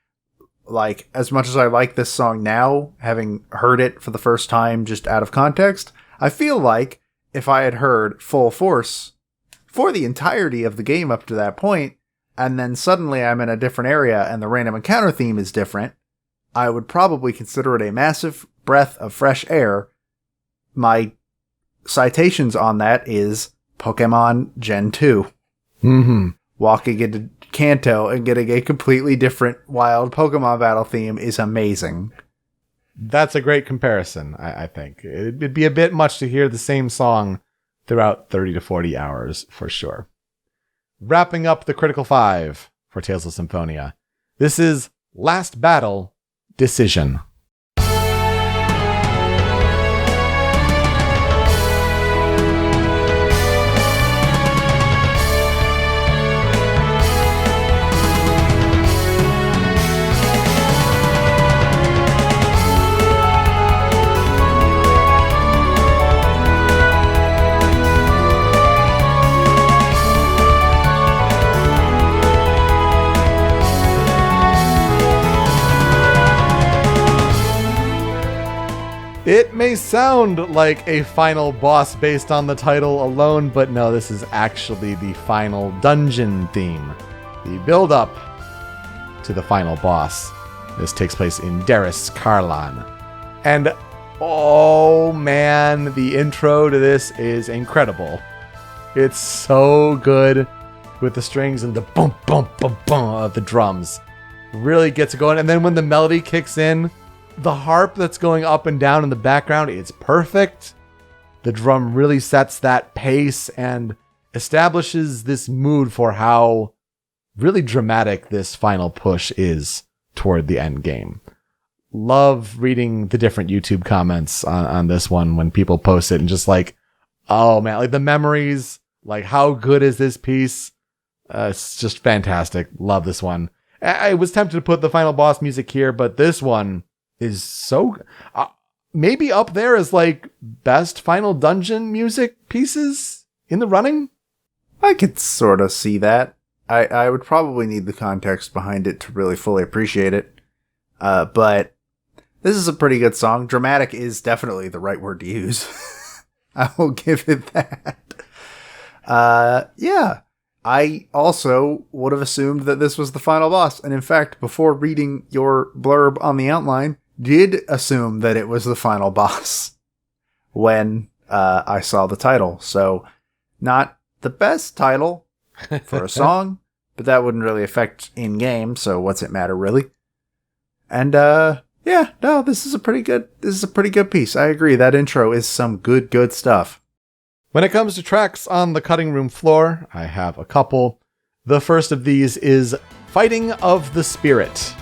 like, as much as I like this song now, having heard it for the first time just out of context, I feel like if I had heard Full Force for the entirety of the game up to that point, and then suddenly I'm in a different area and the random encounter theme is different, I would probably consider it a massive breath of fresh air. My citations on that is Pokemon Gen 2. Mm-hmm. Walking into Kanto and getting a completely different wild Pokemon battle theme is amazing. That's a great comparison, I think. It'd be a bit much to hear the same song throughout 30 to 40 hours, for sure. Wrapping up the Critical 5 for Tales of Symphonia. This is Last Battle, Decision. It may sound like a final boss based on the title alone, but no, this is actually the final dungeon theme. The build-up to the final boss. This takes place in Daris Karlan. And oh man, the intro to this is incredible. It's so good with the strings and the bump, bump, bump, bump of the drums. Really gets it going. And then when the melody kicks in, The harp that's going up and down in the background, it's perfect. The drum really sets that pace and establishes this mood for how really dramatic this final push is toward the end game. Love reading the different YouTube comments on this one when people post it and just like, oh man, like the memories, like how good is this piece? It's just fantastic. Love this one. I was tempted to put the final boss music here, but this one is so maybe up there as like best final dungeon music pieces in the running. I could sort of see that. I would probably need the context behind it to really fully appreciate it. But this is a pretty good song. Dramatic is definitely the right word to use. I will give it that. Yeah. I also would have assumed that this was the final boss. And in fact, before reading your blurb on the outline, did assume that it was the final boss when I saw the title. So not the best title for a song, but that wouldn't really affect in-game, so what's it matter, really? And, yeah, no, this is a pretty good piece. I agree, that intro is some good stuff. When it comes to tracks on the cutting room floor, I have a couple. The first of these is Fighting of the Spirit.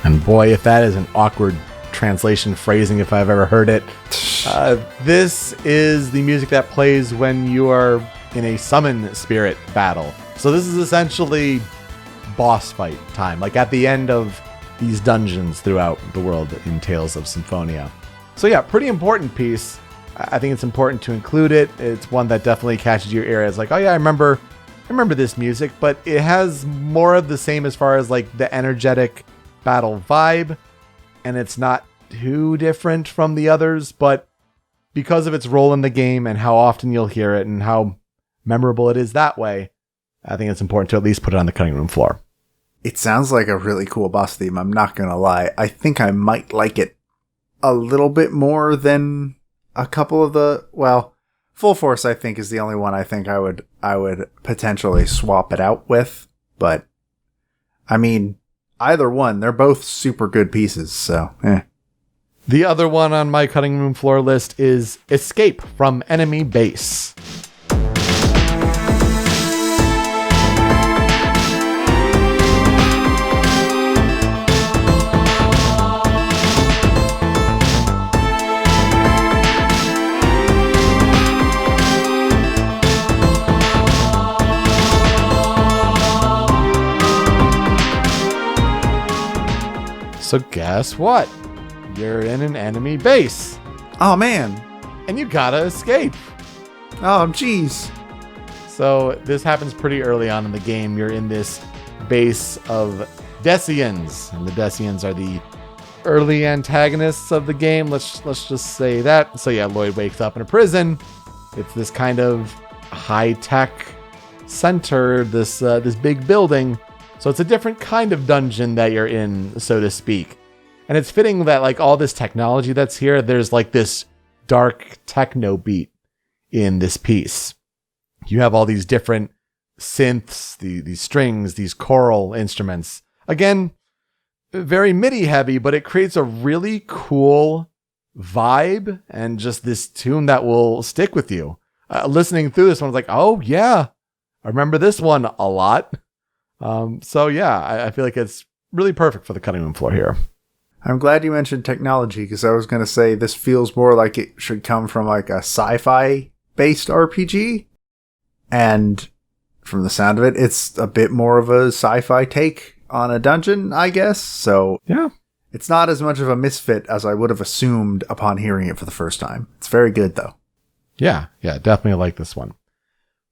And boy, if that is an awkward translation phrasing, if I've ever heard it. This is the music that plays when you are in a summon spirit battle. So this is essentially boss fight time, like at the end of these dungeons throughout the world in Tales of Symphonia. So yeah, pretty important piece. I think it's important to include it. It's one that definitely catches your ear as like, oh yeah, I remember this music, but it has more of the same as far as like the energetic battle vibe, and it's not too different from the others, but because of its role in the game and how often you'll hear it and how memorable it is that way, I think it's important to at least put it on the cutting room floor. It sounds like a really cool boss theme, I'm not gonna lie. I think I might like it a little bit more than a couple of the, well, Full Force I think is the only one I think I would potentially swap it out with, but I mean, either one, they're both super good pieces, so The other one on my cutting room floor list is Escape from Enemy Base. So guess what? You're in an enemy base. Oh man. And you gotta escape. Oh jeez. So this happens pretty early on in the game. You're in this base of Decians. And the Decians are the early antagonists of the game. Let's just say that. So yeah, Lloyd wakes up in a prison. It's this kind of high-tech center, this big building. So it's a different kind of dungeon that you're in, so to speak. And it's fitting that like all this technology that's here, there's like this dark techno beat in this piece. You have all these different synths, these strings, these choral instruments. Again, very MIDI heavy, but it creates a really cool vibe and just this tune that will stick with you. Listening through this one, I was like, oh yeah, I remember this one a lot. So yeah, I feel like it's really perfect for the cutting room floor here. I'm glad you mentioned technology, because I was going to say this feels more like it should come from like a sci-fi based RPG. And from the sound of it, it's a bit more of a sci-fi take on a dungeon, I guess. So yeah, it's not as much of a misfit as I would have assumed upon hearing it for the first time. It's very good though. Yeah, definitely like this one.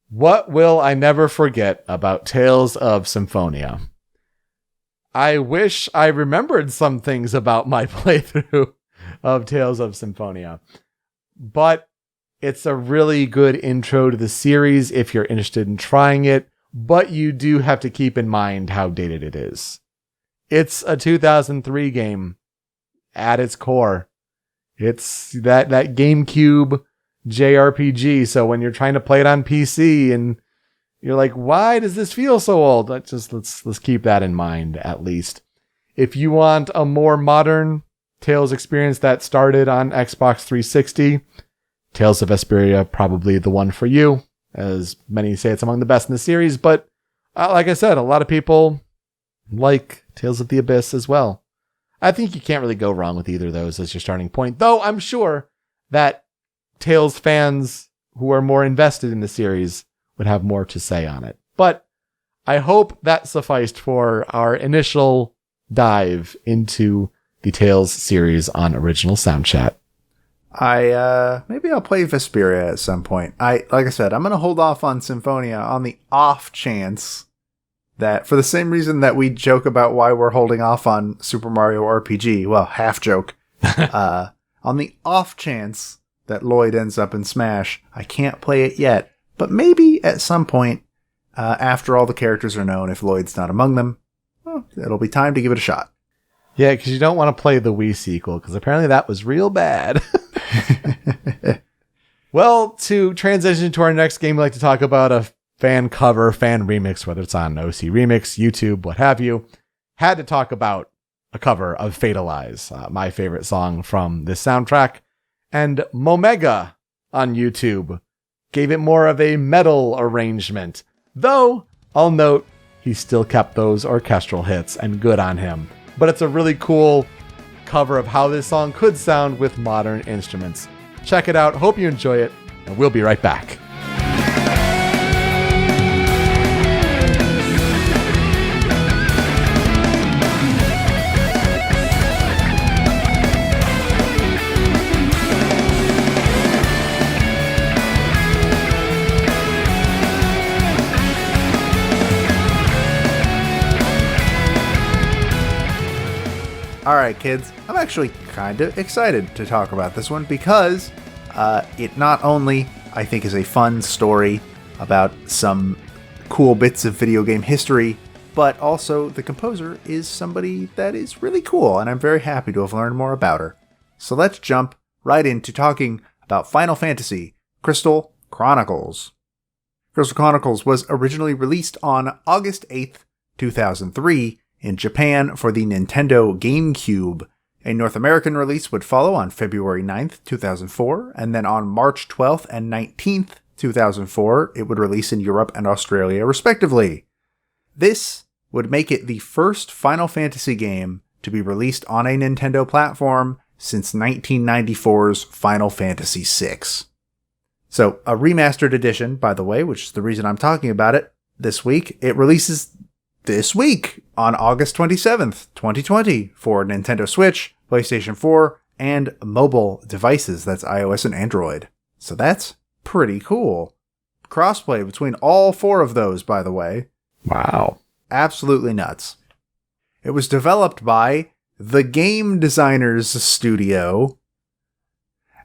What will I never forget about Tales of Symphonia? I wish I remembered some things about my playthrough of Tales of Symphonia, but it's a really good intro to the series if you're interested in trying it, but you do have to keep in mind how dated it is. It's a 2003 game at its core. It's that GameCube JRPG. So when you're trying to play it on PC and you're like, why does this feel so old? Let's keep that in mind at least. If you want a more modern Tales experience that started on Xbox 360, Tales of Vesperia probably the one for you, as many say it's among the best in the series. But like I said, a lot of people like Tales of the Abyss as well. I think you can't really go wrong with either of those as your starting point, though I'm sure that Tales fans who are more invested in the series would have more to say on it. But I hope that sufficed for our initial dive into the Tales series on original Soundchat. Maybe I'll play Vesperia at some point. Like I said, I'm going to hold off on Symphonia on the off chance that, for the same reason that we joke about why we're holding off on Super Mario RPG, well, half joke, on the off chance that Lloyd ends up in Smash, I can't play it yet, but maybe at some point, after all the characters are known, if Lloyd's not among them, well, it'll be time to give it a shot. Yeah, because you don't want to play the Wii sequel, because apparently that was real bad. Well, to transition to our next game, we'd like to talk about a fan cover, fan remix, whether it's on OC Remix, YouTube, what have you. Had to talk about a cover of Fatalize, my favorite song from this soundtrack. And Momega on YouTube gave it more of a metal arrangement. Though, I'll note, he still kept those orchestral hits, and good on him. But it's a really cool cover of how this song could sound with modern instruments. Check it out. Hope you enjoy it, and we'll be right back. Alright, kids, I'm actually kind of excited to talk about this one because it not only, I think, is a fun story about some cool bits of video game history, but also the composer is somebody that is really cool, and I'm very happy to have learned more about her. So let's jump right into talking about Final Fantasy Crystal Chronicles. Crystal Chronicles was originally released on August 8th, 2003, in Japan for the Nintendo GameCube. A North American release would follow on February 9th, 2004, and then on March 12th and 19th, 2004, it would release in Europe and Australia, respectively. This would make it the first Final Fantasy game to be released on a Nintendo platform since 1994's Final Fantasy VI. So, a remastered edition, by the way, which is the reason I'm talking about it this week, it releases this week on August 27th, 2020 for Nintendo Switch, PlayStation 4, and mobile devices. That's iOS and Android. So that's pretty cool. Crossplay between all four of those, by the way. Wow. Absolutely nuts. It was developed by the Game Designers Studio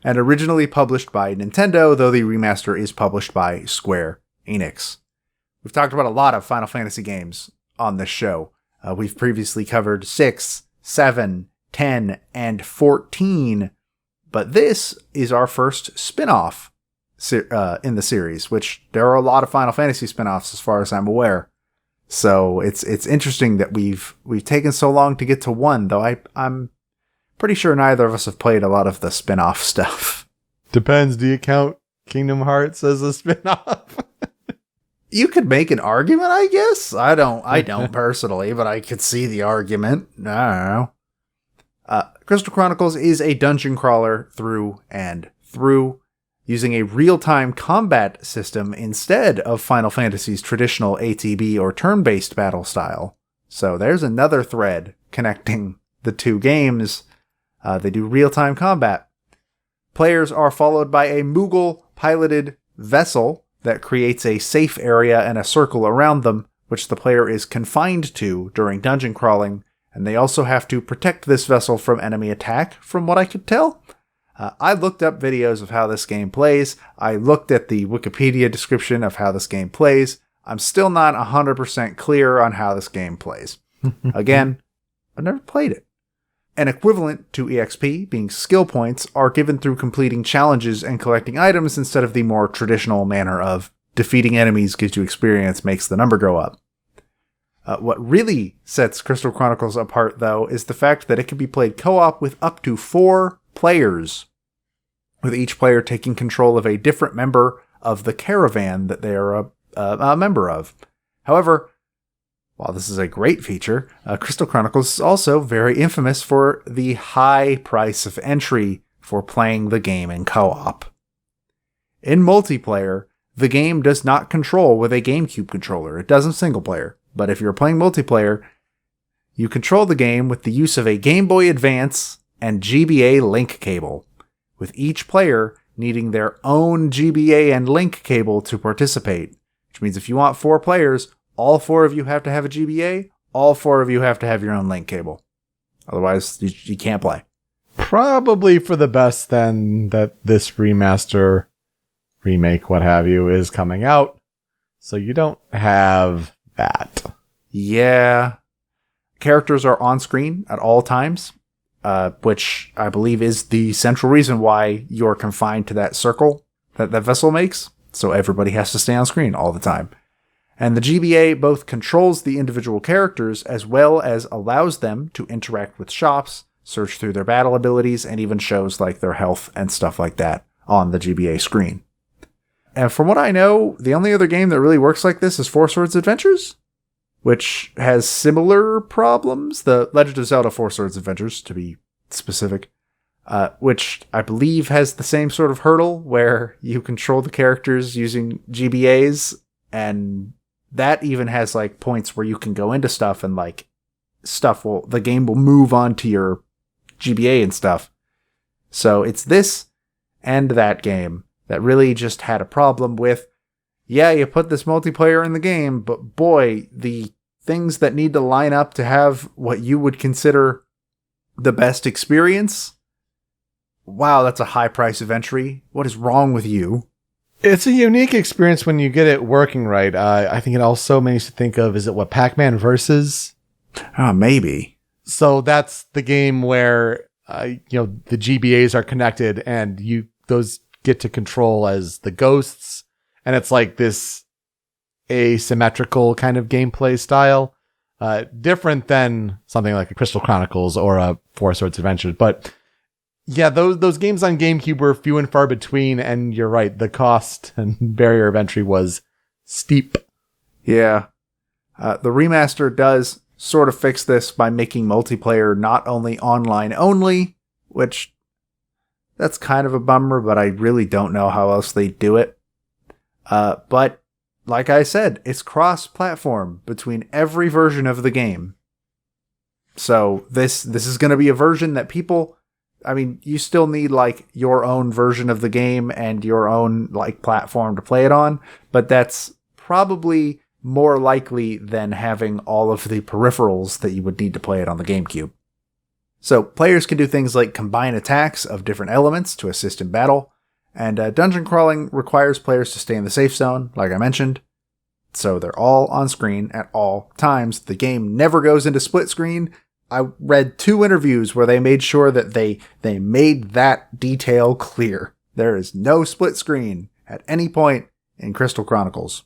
and originally published by Nintendo, though the remaster is published by Square Enix. We've talked about a lot of Final Fantasy games on this show. We've previously covered 6, 7, 10, and 14, but this is our first spin-off in the series, which there are a lot of Final Fantasy spin-offs as far as I'm aware. So it's interesting that we've taken so long to get to one, though I'm pretty sure neither of us have played a lot of the spin-off stuff. Depends. Do you count Kingdom Hearts as a spin-off? You could make an argument, I guess. I don't personally, but I could see the argument. I don't know. Crystal Chronicles is a dungeon crawler through and through, using a real-time combat system instead of Final Fantasy's traditional ATB or turn-based battle style. So there's another thread connecting the two games. They do real-time combat. Players are followed by a Moogle-piloted vessel that creates a safe area and a circle around them, which the player is confined to during dungeon crawling, and they also have to protect this vessel from enemy attack, from what I could tell. I looked up videos of how this game plays. I looked at the Wikipedia description of how this game plays. I'm still not 100% clear on how this game plays. Again, I've never played it. An equivalent to EXP, being skill points, are given through completing challenges and collecting items instead of the more traditional manner of defeating enemies gives you experience, makes the number go up. What really sets Crystal Chronicles apart, though, is the fact that it can be played co-op with up to 4 players, with each player taking control of a different member of the caravan that they are a member of. However, while this is a great feature, Crystal Chronicles is also very infamous for the high price of entry for playing the game in co-op. In multiplayer, the game does not control with a GameCube controller. It doesn't single player. But if you're playing multiplayer, you control the game with the use of a Game Boy Advance and GBA link cable, with each player needing their own GBA and link cable to participate. Which means if you want 4 players, all 4 of you have to have a GBA, all 4 of you have to have your own link cable. Otherwise, you can't play. Probably for the best then that this remaster, remake, what have you, is coming out. So you don't have that. Yeah. Characters are on screen at all times, which I believe is the central reason why you're confined to that circle that that vessel makes. So everybody has to stay on screen all the time. And the GBA both controls the individual characters as well as allows them to interact with shops, search through their battle abilities, and even shows like their health and stuff like that on the GBA screen. And from what I know, the only other game that really works like this is Four Swords Adventures, which has similar problems. The Legend of Zelda Four Swords Adventures, to be specific, which I believe has the same sort of hurdle where you control the characters using GBAs, and that even has like points where you can go into stuff and like the game will move on to your GBA and stuff. So it's this and that game that really just had a problem with, yeah, you put this multiplayer in the game, but boy, the things that need to line up to have what you would consider the best experience, wow, that's a high price of entry. What is wrong with you? It's a unique experience when you get it working right. I think it also makes you think of, is it what, Pac-Man Versus? Maybe. So that's the game where, the GBAs are connected and those get to control as the ghosts. And it's like this asymmetrical kind of gameplay style. Different than something like a Crystal Chronicles or a Four Swords Adventures. But yeah, those games on GameCube were few and far between. And you're right, the cost and barrier of entry was steep. Yeah. The remaster does sort of fix this by making multiplayer not only online only, which that's kind of a bummer, but I really don't know how else they do it. But like I said, it's cross-platform between every version of the game. So this is going to be a version that people, you still need like your own version of the game and your own like platform to play it on, but that's probably more likely than having all of the peripherals that you would need to play it on the GameCube. So players can do things like combine attacks of different elements to assist in battle, and dungeon crawling requires players to stay in the safe zone, like I mentioned. So they're all on screen at all times. The game never goes into split screen. I read 2 interviews where they made sure that they made that detail clear. There is no split screen at any point in Crystal Chronicles.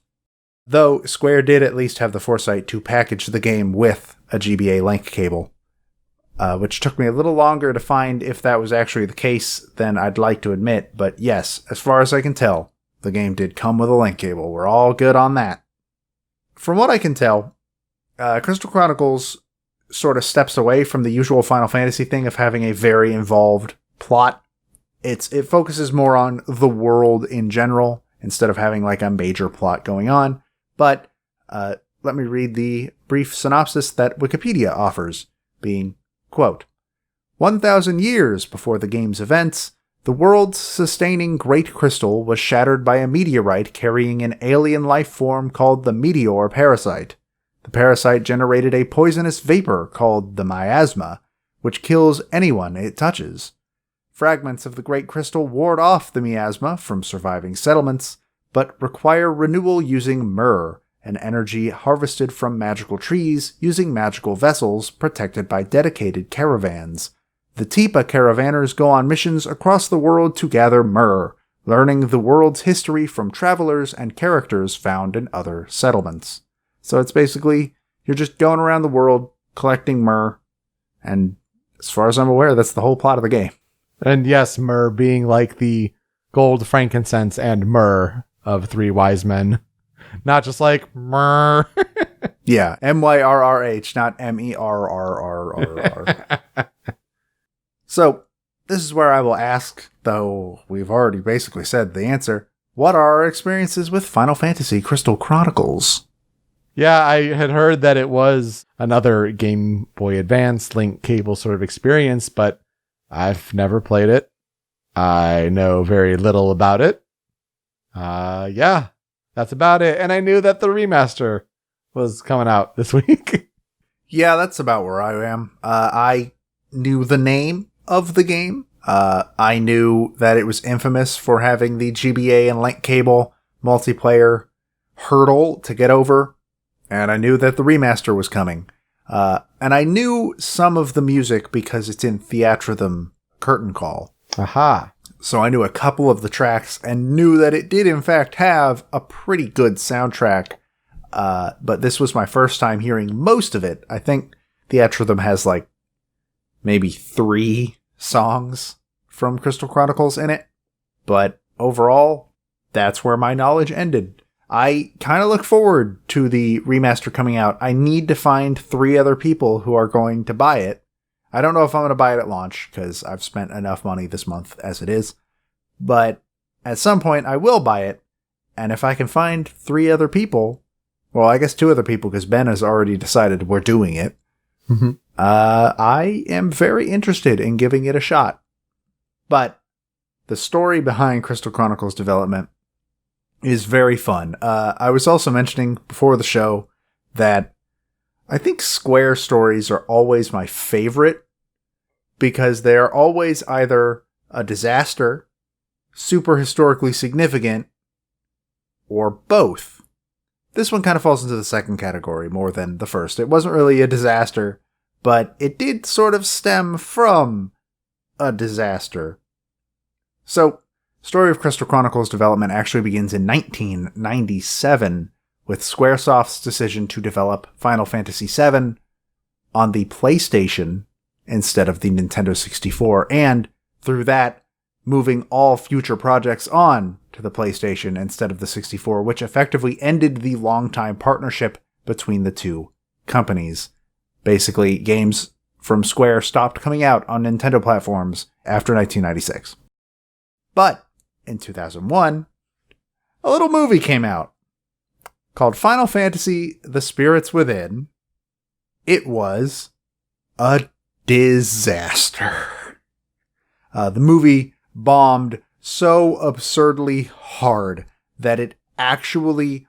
Though Square did at least have the foresight to package the game with a GBA link cable, which took me a little longer to find if that was actually the case than I'd like to admit. But yes, as far as I can tell, the game did come with a link cable. We're all good on that. From what I can tell, Crystal Chronicles sort of steps away from the usual Final Fantasy thing of having a very involved plot. It focuses more on the world in general instead of having like a major plot going on. But let me read the brief synopsis that Wikipedia offers, being, quote, 1,000 years before the game's events, the world's sustaining great crystal was shattered by a meteorite carrying an alien life form called the meteor parasite. The parasite generated a poisonous vapor called the miasma, which kills anyone it touches. Fragments of the great crystal ward off the miasma from surviving settlements, but require renewal using myrrh, an energy harvested from magical trees using magical vessels protected by dedicated caravans. The Tipa caravanners go on missions across the world to gather myrrh, learning the world's history from travelers and characters found in other settlements. So it's basically, you're just going around the world collecting myrrh, and as far as I'm aware, that's the whole plot of the game. And yes, myrrh being like the gold, frankincense, and myrrh of Three Wise Men. Not just like myrrh. Yeah, MYRRH, not MERRRRR. So, this is where I will ask, though we've already basically said the answer, what are our experiences with Final Fantasy Crystal Chronicles? Yeah, I had heard that it was another Game Boy Advance link cable sort of experience, but I've never played it. I know very little about it. Yeah, that's about it. And I knew that the remaster was coming out this week. Yeah, that's about where I am. I knew the name of the game. I knew that it was infamous for having the GBA and link cable multiplayer hurdle to get over. And I knew that the remaster was coming. And I knew some of the music because it's in Theatrhythm Curtain Call. Aha. So I knew a couple of the tracks and knew that it did in fact have a pretty good soundtrack. But this was my first time hearing most of it. I think Theatrhythm has like maybe 3 songs from Crystal Chronicles in it. But overall, that's where my knowledge ended. I kind of look forward to the remaster coming out. I need to find 3 other people who are going to buy it. I don't know if I'm going to buy it at launch because I've spent enough money this month as it is. But at some point I will buy it. And if I can find 3 other people, well, I guess 2 other people because Ben has already decided we're doing it. Mm-hmm. I am very interested in giving it a shot. But the story behind Crystal Chronicles development is very fun. I was also mentioning before the show that I think Square stories are always my favorite because they're always either a disaster, super historically significant, or both. This one kind of falls into the second category more than the first. It wasn't really a disaster, but it did sort of stem from a disaster. So, Story of Crystal Chronicles development actually begins in 1997 with Squaresoft's decision to develop Final Fantasy VII on the PlayStation instead of the Nintendo 64, and through that, moving all future projects on to the PlayStation instead of the 64, which effectively ended the longtime partnership between the two companies. Basically, games from Square stopped coming out on Nintendo platforms after 1996. But in 2001, a little movie came out called Final Fantasy The Spirits Within. It was a disaster. The movie bombed so absurdly hard that it actually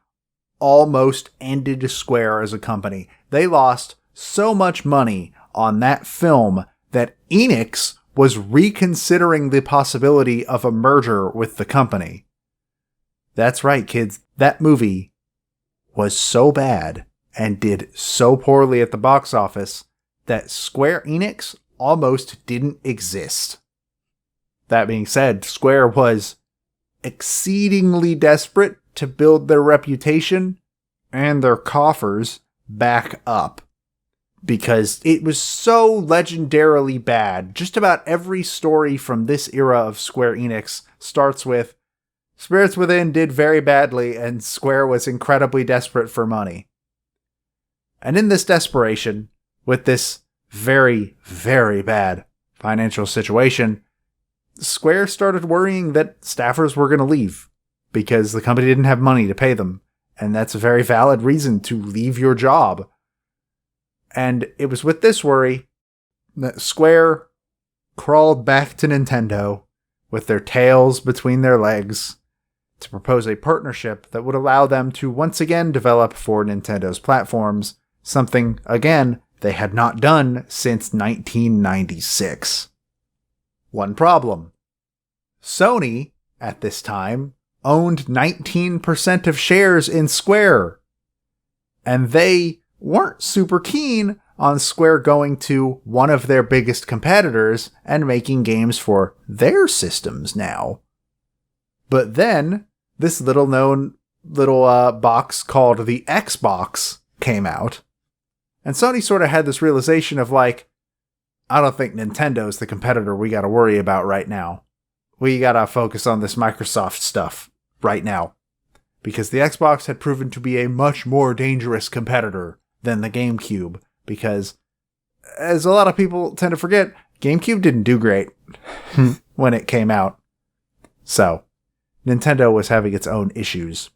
almost ended Square as a company. They lost so much money on that film that Enix was reconsidering the possibility of a merger with the company. That's right, kids. That movie was so bad and did so poorly at the box office that Square Enix almost didn't exist. That being said, Square was exceedingly desperate to build their reputation and their coffers back up, because it was so legendarily bad. Just about every story from this era of Square Enix starts with Spirits Within did very badly and Square was incredibly desperate for money. And in this desperation, with this very, very bad financial situation, Square started worrying that staffers were going to leave because the company didn't have money to pay them. And that's a very valid reason to leave your job. And it was with this worry that Square crawled back to Nintendo with their tails between their legs to propose a partnership that would allow them to once again develop for Nintendo's platforms, something, again, they had not done since 1996. One problem. Sony, at this time, owned 19% of shares in Square. And they weren't super keen on Square going to one of their biggest competitors and making games for their systems now. But then, this little box called the Xbox came out. And Sony sort of had this realization of like, I don't think Nintendo's the competitor we gotta worry about right now. We gotta focus on this Microsoft stuff right now. Because the Xbox had proven to be a much more dangerous competitor than the GameCube. Because, as a lot of people tend to forget, GameCube didn't do great when it came out. So, Nintendo was having its own issues.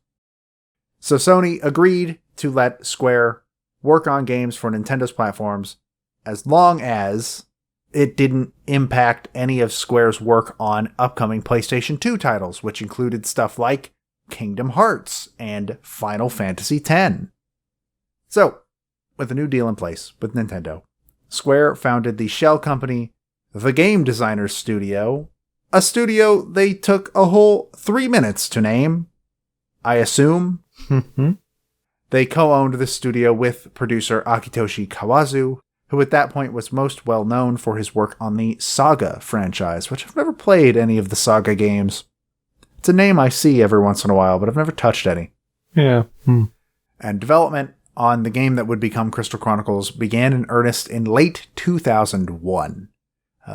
So Sony agreed to let Square work on games for Nintendo's platforms as long as it didn't impact any of Square's work on upcoming PlayStation 2 titles, which included stuff like Kingdom Hearts and Final Fantasy X. So, with a new deal in place with Nintendo, Square founded the shell company, The Game Designers Studio, a studio they took a whole 3 minutes to name, I assume. They co-owned the studio with producer Akitoshi Kawazu, who at that point was most well known for his work on the Saga franchise, which I've never played any of the Saga games. It's a name I see every once in a while, but I've never touched any. Yeah. And development on the game that would become Crystal Chronicles began in earnest in late 2001.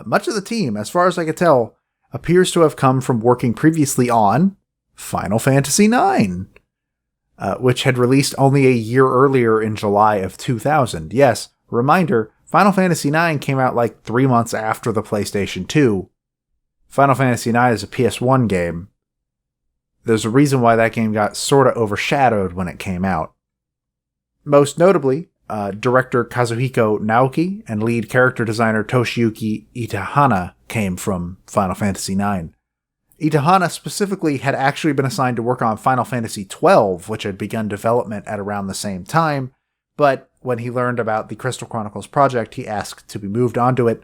Much of the team, as far as I could tell, appears to have come from working previously on Final Fantasy IX, which had released only a year earlier in July of 2000. Yes, reminder, Final Fantasy IX came out like 3 months after the PlayStation 2. Final Fantasy IX is a PS1 game. There's a reason why that game got sort of overshadowed when it came out. Most notably, director Kazuhiko Naoki and lead character designer Toshiyuki Itahana came from Final Fantasy IX. Itahana specifically had actually been assigned to work on Final Fantasy XII, which had begun development at around the same time, but when he learned about the Crystal Chronicles project, he asked to be moved onto it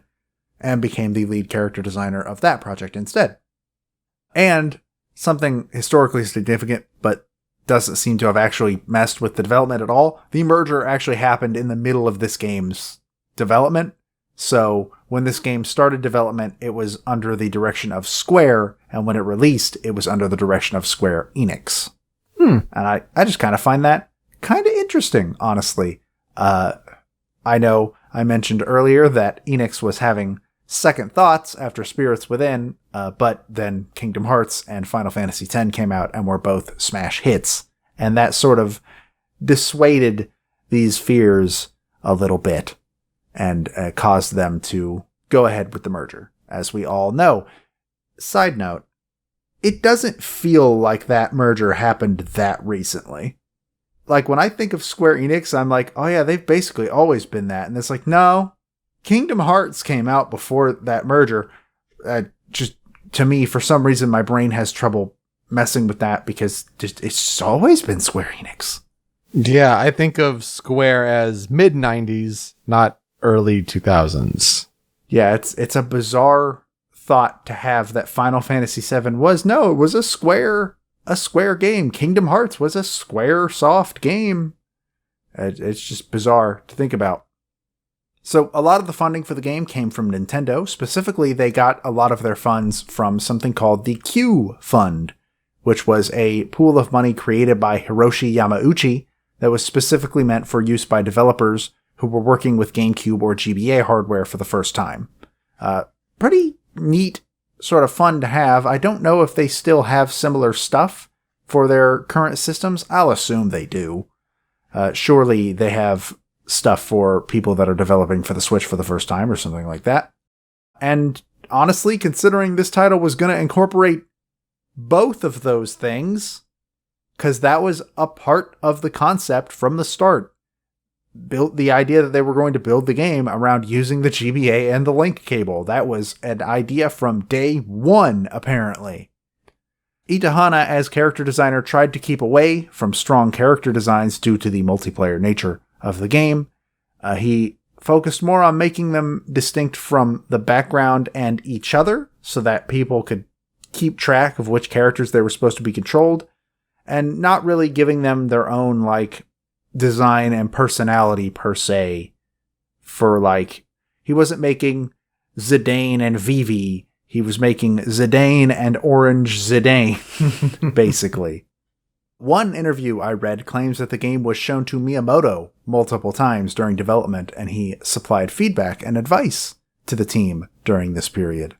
and became the lead character designer of that project instead. And something historically significant, but doesn't seem to have actually messed with the development at all, the merger actually happened in the middle of this game's development. So when this game started development, it was under the direction of Square, and when it released, it was under the direction of Square Enix. And I just kind of find that kind of interesting, honestly. I know I mentioned earlier that Enix was having second thoughts after Spirits Within, but then Kingdom Hearts and Final Fantasy X came out and were both smash hits. And that sort of dissuaded these fears a little bit and caused them to go ahead with the merger, as we all know. Side note, it doesn't feel like that merger happened that recently. Like, when I think of Square Enix, I'm like, oh yeah, they've basically always been that. And it's like, no, Kingdom Hearts came out before that merger. Just, to me, for some reason, my brain has trouble messing with that because it's always been Square Enix. Yeah, I think of Square as mid-90s, not early 2000s. Yeah, it's a bizarre thought to have that Final Fantasy VII was a Square game. Kingdom Hearts was a Square soft game. It's just bizarre to think about. So a lot of the funding for the game came from Nintendo. Specifically, they got a lot of their funds from something called the Q Fund, which was a pool of money created by Hiroshi Yamauchi that was specifically meant for use by developers who were working with GameCube or GBA hardware for the first time. Pretty neat sort of fun to have. I don't know if they still have similar stuff for their current systems. I'll assume they do. Surely they have stuff for people that are developing for the Switch for the first time or something like that. And honestly, considering this title was going to incorporate both of those things, because that was a part of the concept from the start. Built the idea that they were going to build the game around using the GBA and the link cable. That was an idea from day one, apparently. Itahana, as character designer, tried to keep away from strong character designs due to the multiplayer nature of the game. He focused more on making them distinct from the background and each other so that people could keep track of which characters they were supposed to be controlled, and not really giving them their own, design and personality per se for like, he wasn't making Zidane and Vivi. He was making Zidane and Orange Zidane, basically. One interview I read claims that the game was shown to Miyamoto multiple times during development, and he supplied feedback and advice to the team during this period.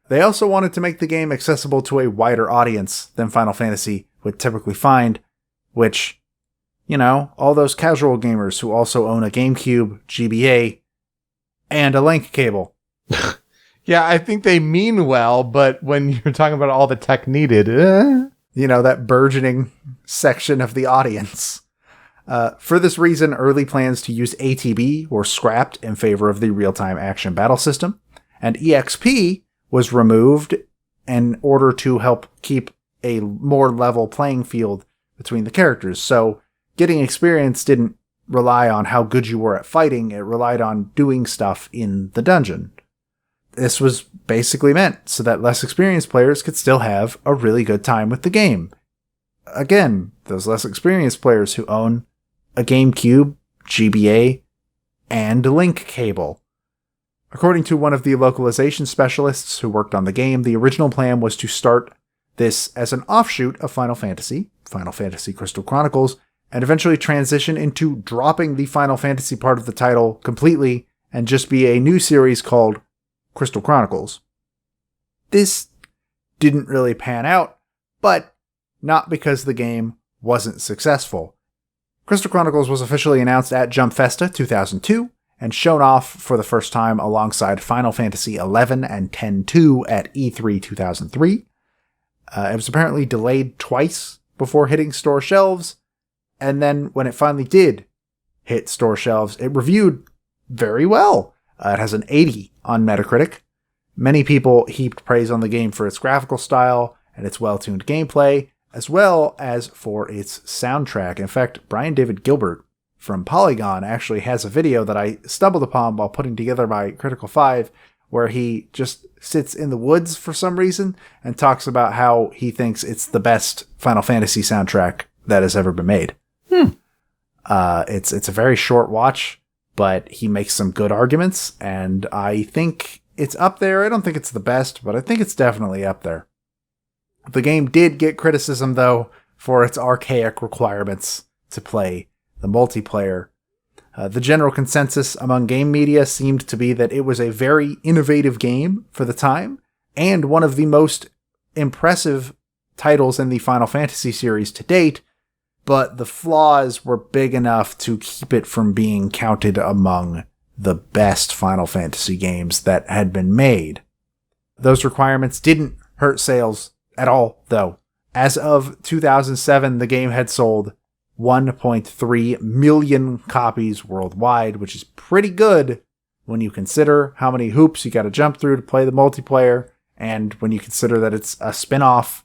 They also wanted to make the game accessible to a wider audience than Final Fantasy would typically find, which, you know, all those casual gamers who also own a GameCube, GBA, and a link cable. Yeah, I think they mean well, but when you're talking about all the tech needed, you know, that burgeoning section of the audience. For this reason, early plans to use ATB were scrapped in favor of the real-time action battle system, and EXP was removed in order to help keep a more level playing field between the characters. So getting experience didn't rely on how good you were at fighting, it relied on doing stuff in the dungeon. This was basically meant so that less experienced players could still have a really good time with the game. Again, those less experienced players who own a GameCube, GBA, and a link cable. According to one of the localization specialists who worked on the game, the original plan was to start this as an offshoot of Final Fantasy Crystal Chronicles, and eventually transition into dropping the Final Fantasy part of the title completely and just be a new series called Crystal Chronicles. This didn't really pan out, but not because the game wasn't successful. Crystal Chronicles was officially announced at Jump Festa 2002 and shown off for the first time alongside Final Fantasy XI and X-2 at E3 2003. It was apparently delayed twice before hitting store shelves, and then when it finally did hit store shelves, it reviewed very well. It has an 80 on Metacritic. Many people heaped praise on the game for its graphical style and its well-tuned gameplay, as well as for its soundtrack. In fact, Brian David Gilbert from Polygon actually has a video that I stumbled upon while putting together my Critical 5, where he just sits in the woods for some reason and talks about how he thinks it's the best Final Fantasy soundtrack that has ever been made. It's a very short watch, but he makes some good arguments, and I think it's up there. I don't think it's the best, but I think it's definitely up there. The game did get criticism, though, for its archaic requirements to play the multiplayer. The general consensus among game media seemed to be that it was a very innovative game for the time, and one of the most impressive titles in the Final Fantasy series to date, but the flaws were big enough to keep it from being counted among the best Final Fantasy games that had been made. Those requirements didn't hurt sales at all, though. As of 2007, the game had sold 1.3 million copies worldwide, which is pretty good when you consider how many hoops you gotta jump through to play the multiplayer, and when you consider that it's a spin-off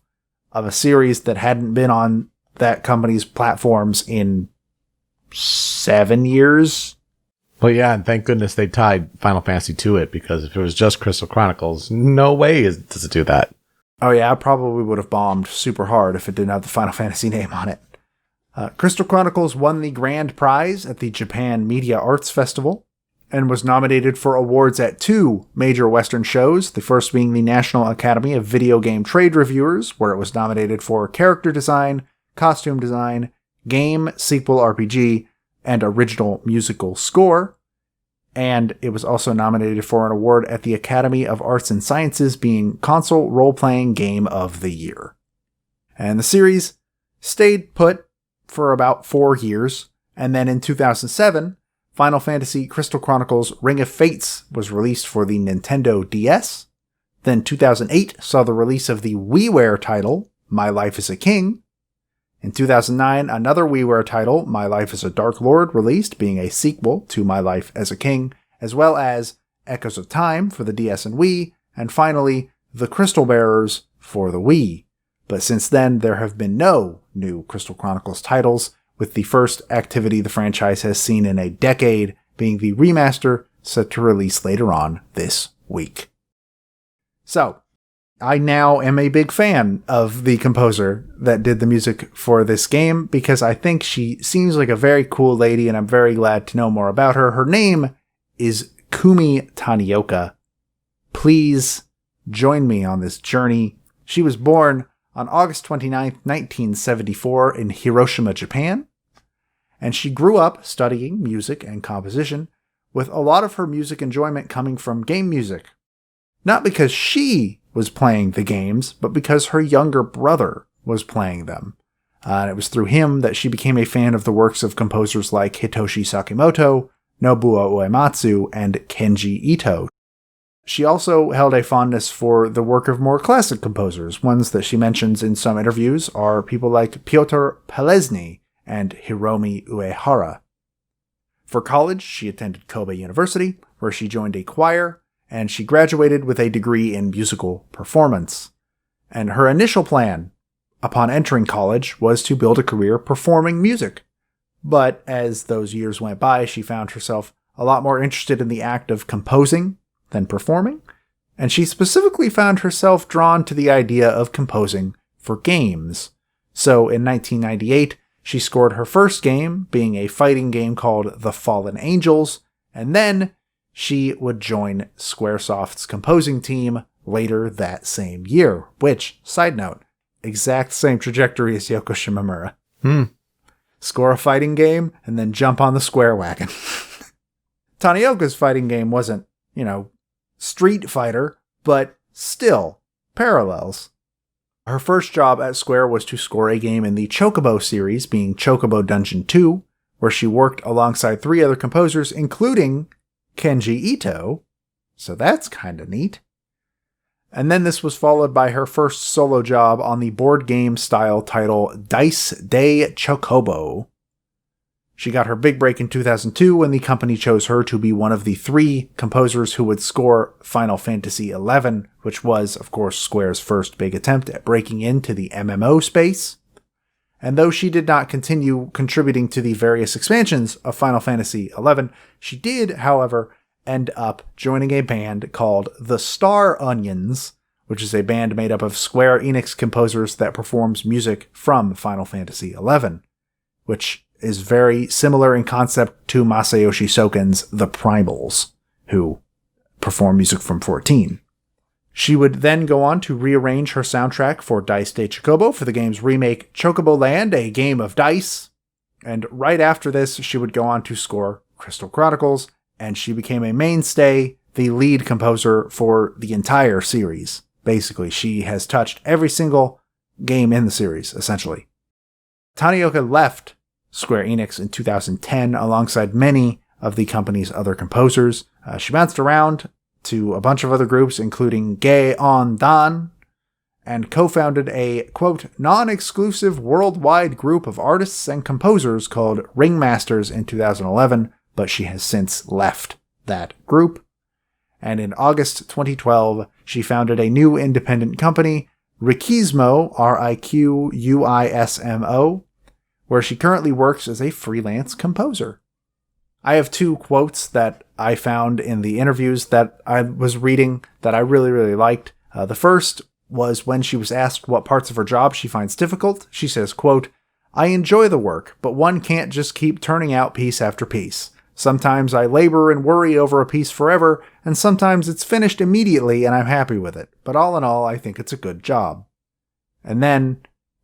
of a series that hadn't been on that company's platforms in 7 years. Well, yeah, and thank goodness they tied Final Fantasy to it, because if it was just Crystal Chronicles, no way does it do that. Oh yeah, I probably would have bombed super hard if it didn't have the Final Fantasy name on it. Crystal Chronicles won the grand prize at the Japan Media Arts Festival and was nominated for awards at 2 major Western shows, the first being the National Academy of Video Game Trade Reviewers, where it was nominated for character design, costume design, game, sequel RPG, and original musical score. And it was also nominated for an award at the Academy of Arts and Sciences, being Console Role-Playing Game of the Year. And the series stayed put for about 4 years, and then in 2007, Final Fantasy Crystal Chronicles Ring of Fates was released for the Nintendo DS. Then 2008 saw the release of the WiiWare title, My Life as a King. In 2009, another WiiWare title, My Life as a Dark Lord, released, being a sequel to My Life as a King, as well as Echoes of Time for the DS and Wii, and finally, The Crystal Bearers for the Wii. But since then, there have been no new Crystal Chronicles titles, with the first activity the franchise has seen in a decade being the remaster set to release later on this week. So, I now am a big fan of the composer that did the music for this game because I think she seems like a very cool lady and I'm very glad to know more about her. Her name is Kumi Tanioka. Please join me on this journey. She was born on August 29th, 1974 in Hiroshima, Japan. And she grew up studying music and composition, with a lot of her music enjoyment coming from game music. Not because she was playing the games, but because her younger brother was playing them. And it was through him that she became a fan of the works of composers like Hitoshi Sakimoto, Nobuo Uematsu, and Kenji Ito. She also held a fondness for the work of more classic composers. Ones that she mentions in some interviews are people like Piotr Pelezny and Hiromi Uehara. For college, she attended Kobe University, where she joined a choir, and she graduated with a degree in musical performance. And her initial plan, upon entering college, was to build a career performing music. But as those years went by, she found herself a lot more interested in the act of composing than performing, and she specifically found herself drawn to the idea of composing for games. So in 1998, she scored her first game, being a fighting game called The Fallen Angels, and then she would join Squaresoft's composing team later that same year, which, side note, exact same trajectory as Yoko Shimomura. Score a fighting game, and then jump on the Square wagon. Tanioka's fighting game wasn't, Street Fighter, but still, parallels. Her first job at Square was to score a game in the Chocobo series, being Chocobo Dungeon 2, where she worked alongside 3 other composers, including Kenji Ito, so that's kinda neat. And then this was followed by her first solo job on the board game style title Dice Day Chocobo. She got her big break in 2002 when the company chose her to be one of the 3 composers who would score Final Fantasy XI, which was, of course, Square's first big attempt at breaking into the MMO space. And though she did not continue contributing to the various expansions of Final Fantasy XI, she did, however, end up joining a band called the Star Onions, which is a band made up of Square Enix composers that performs music from Final Fantasy XI, which is very similar in concept to Masayoshi Soken's The Primals, who perform music from 14. She would then go on to rearrange her soundtrack for Dice Day Chocobo for the game's remake Chocobo Land, a game of dice. And right after this, she would go on to score Crystal Chronicles, and she became a mainstay, the lead composer for the entire series. Basically, she has touched every single game in the series, essentially. Tanioka left Square Enix in 2010 alongside many of the company's other composers. She bounced around to a bunch of other groups, including Gae On Dan, and co-founded a, quote, non-exclusive worldwide group of artists and composers called Ringmasters in 2011, but she has since left that group. And in August 2012, she founded a new independent company, Riquismo, Riquismo, where she currently works as a freelance composer. I have 2 quotes that I found in the interviews that I was reading that I really, really liked. The first was when she was asked what parts of her job she finds difficult. She says, quote, "I enjoy the work, but one can't just keep turning out piece after piece. Sometimes I labor and worry over a piece forever, and sometimes it's finished immediately and I'm happy with it. But all in all, I think it's a good job." And then,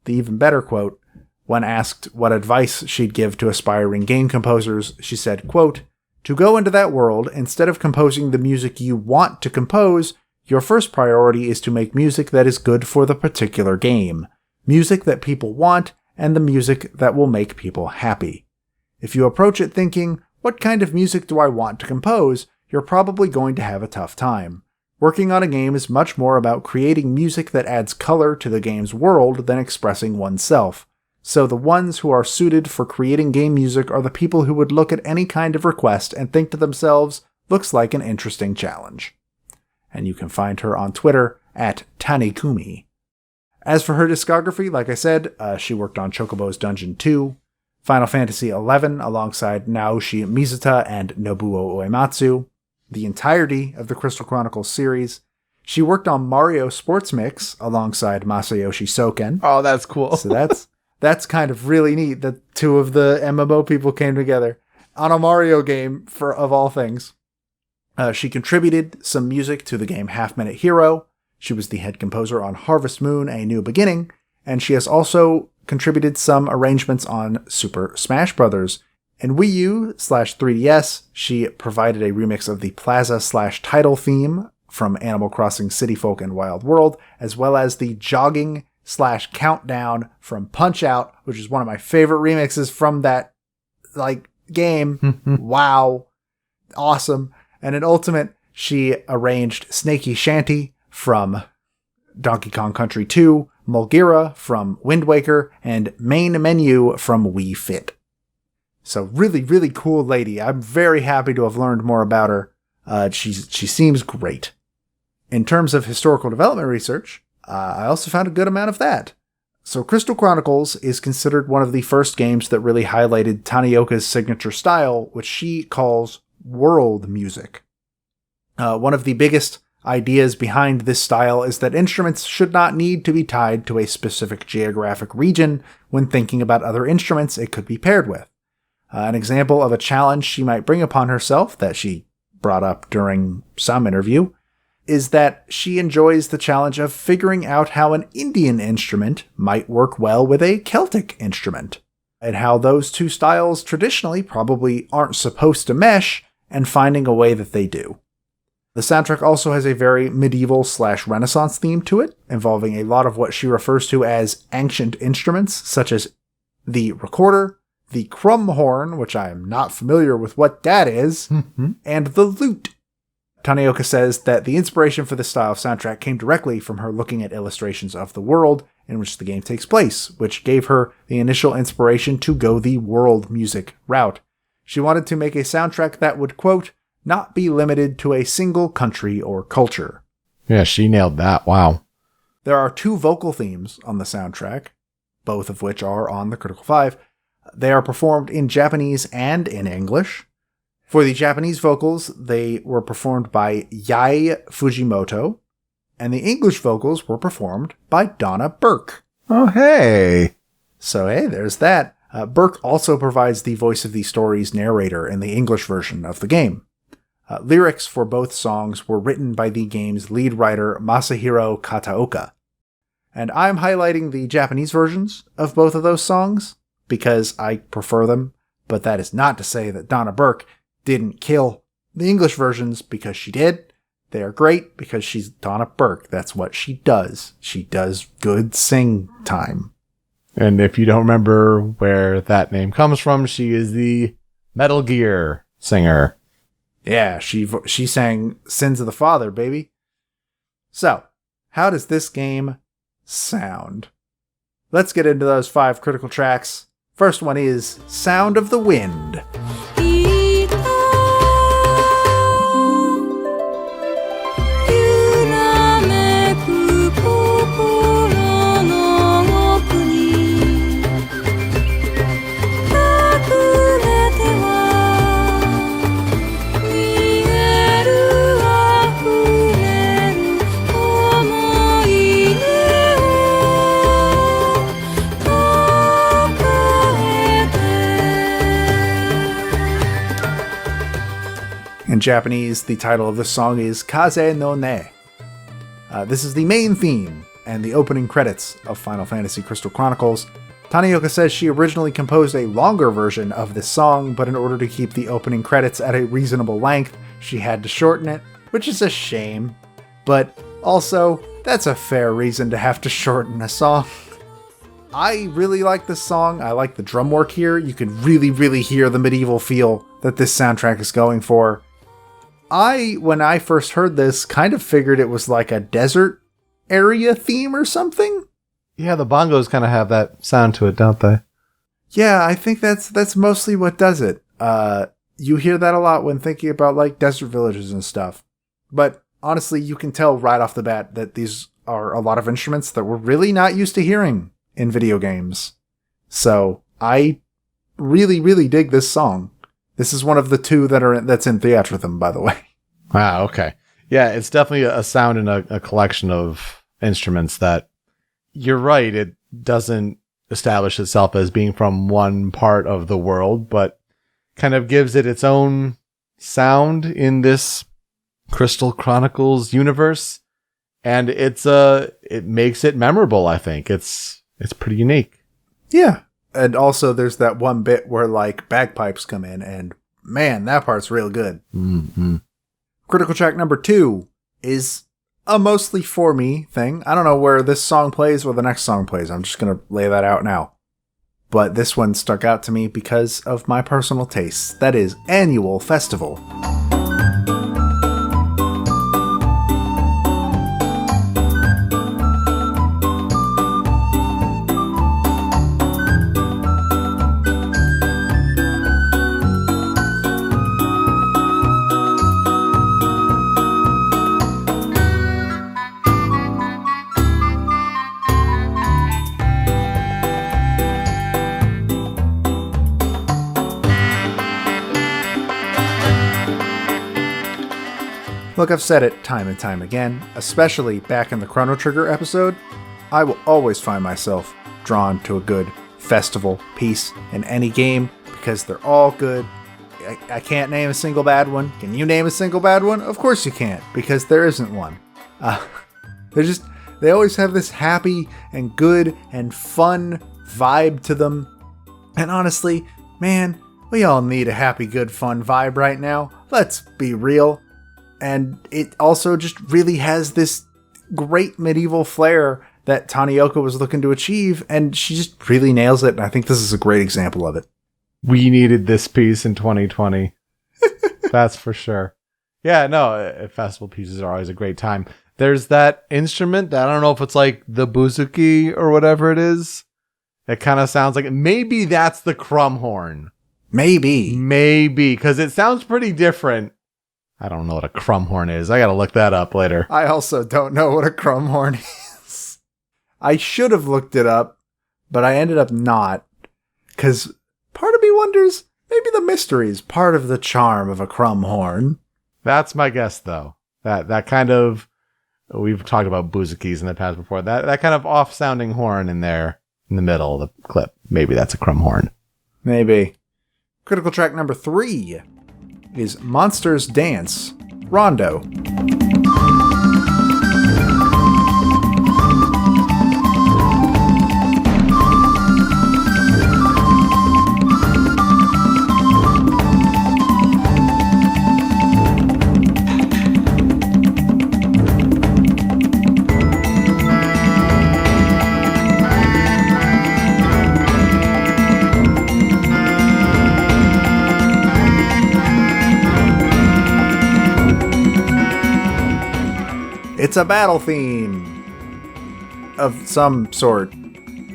the even better quote, when asked what advice she'd give to aspiring game composers, she said, quote, "To go into that world, instead of composing the music you want to compose, your first priority is to make music that is good for the particular game. Music that people want, and the music that will make people happy. If you approach it thinking, what kind of music do I want to compose, you're probably going to have a tough time. Working on a game is much more about creating music that adds color to the game's world than expressing oneself. So the ones who are suited for creating game music are the people who would look at any kind of request and think to themselves, looks like an interesting challenge." And you can find her on Twitter at Tanikumi. As for her discography, like I said, she worked on Chocobo's Dungeon 2, Final Fantasy XI alongside Naoshi Mizuta and Nobuo Uematsu, the entirety of the Crystal Chronicles series. She worked on Mario Sports Mix alongside Masayoshi Soken. Oh, that's cool. So that's kind of really neat that two of the MMO people came together on a Mario game of all things. She contributed some music to the game Half Minute Hero. She was the head composer on Harvest Moon: A New Beginning, and she has also contributed some arrangements on Super Smash Bros. In Wii U/3DS, she provided a remix of the Plaza/title theme from Animal Crossing City Folk and Wild World, as well as the jogging/countdown from Punch Out, which is one of my favorite remixes from that game. Wow. Awesome. And in Ultimate, she arranged Snakey Shanty from Donkey Kong Country 2, Mulgira from Wind Waker, and Main Menu from Wii Fit. So really, really cool lady. I'm very happy to have learned more about her. She seems great. In terms of historical development research, I also found a good amount of that. So Crystal Chronicles is considered one of the first games that really highlighted Tanioka's signature style, which she calls world music. One of the biggest ideas behind this style is that instruments should not need to be tied to a specific geographic region when thinking about other instruments it could be paired with. An example of a challenge she might bring upon herself that she brought up during some interview is that she enjoys the challenge of figuring out how an Indian instrument might work well with a Celtic instrument, and how those two styles traditionally probably aren't supposed to mesh, and finding a way that they do. The soundtrack also has a very medieval/Renaissance theme to it, involving a lot of what she refers to as ancient instruments, such as the recorder, the crumb horn, which I am not familiar with what that is, and the lute. Tanioka says that the inspiration for this style of soundtrack came directly from her looking at illustrations of the world in which the game takes place, which gave her the initial inspiration to go the world music route. She wanted to make a soundtrack that would, quote, not be limited to a single country or culture. Yeah, she nailed that. Wow. There are 2 vocal themes on the soundtrack, both of which are on the Critical 5. They are performed in Japanese and in English. For the Japanese vocals, they were performed by Yai Fujimoto, and the English vocals were performed by Donna Burke. Oh, hey. So, hey, there's that. Burke also provides the voice of the story's narrator in the English version of the game. Lyrics for both songs were written by the game's lead writer Masahiro Kataoka. And I'm highlighting the Japanese versions of both of those songs because I prefer them, but that is not to say that Donna Burke didn't kill the English versions, because she did. They are great because she's Donna Burke. That's what she does. She does good sing time. And if you don't remember where that name comes from, she is the Metal Gear singer. Yeah, she sang Sins of the Father, baby. So, how does this game sound? Let's get into those 5 critical tracks. First one is Sound of the Wind. In Japanese, the title of this song is Kaze no Ne. This is the main theme and the opening credits of Final Fantasy Crystal Chronicles. Tanioka says she originally composed a longer version of this song, but in order to keep the opening credits at a reasonable length, she had to shorten it, which is a shame. But also, that's a fair reason to have to shorten a song. I really like this song. I like the drum work here. You can really, really hear the medieval feel that this soundtrack is going for. When I first heard this, kind of figured it was like a desert area theme or something. Yeah, the bongos kind of have that sound to it, don't they? Yeah, I think that's mostly what does it. You hear that a lot when thinking about like desert villages and stuff. But honestly, you can tell right off the bat that these are a lot of instruments that we're really not used to hearing in video games. So I really, really dig this song. This is one of the 2 that's in Theatrhythm, by the way. Ah, okay. Yeah, it's definitely a sound and a collection of instruments that, you're right, it doesn't establish itself as being from one part of the world, but kind of gives it its own sound in this Crystal Chronicles universe. And it makes it memorable, I think. It's pretty unique. Yeah. And also there's that one bit where like bagpipes come in and man, that part's real good. Mm-hmm. Critical track number 2 is a mostly for me thing. I don't know where this song plays or the next song plays. I'm just going to lay that out now. But this one stuck out to me because of my personal tastes. That is Annual Festival. Look, I've said it time and time again, especially back in the Chrono Trigger episode, I will always find myself drawn to a good festival piece in any game because they're all good. I can't name a single bad one. Can you name a single bad one? Of course you can't, because there isn't one. They always have this happy and good and fun vibe to them. And honestly, man, we all need a happy, good, fun vibe right now. Let's be real. And it also just really has this great medieval flair that Tanioka was looking to achieve, and she just really nails it, and I think this is a great example of it. We needed this piece in 2020. That's for sure. Yeah, no, festival pieces are always a great time. There's that instrument that I don't know if it's like the bouzouki or whatever it is. It kind of sounds like, maybe that's the crumb horn. Maybe, because it sounds pretty different. I don't know what a crumb horn is. I gotta look that up later. I also don't know what a crumb horn is. I should have looked it up, but I ended up not. Because part of me wonders, maybe the mystery is part of the charm of a crumb horn. That's my guess, though. That kind of, we've talked about bouzouki's in the past before. That kind of off-sounding horn in there, in the middle of the clip. Maybe that's a crumb horn. Maybe. Critical track number 3 is Monsters Dance, Rondo. It's a battle theme of some sort.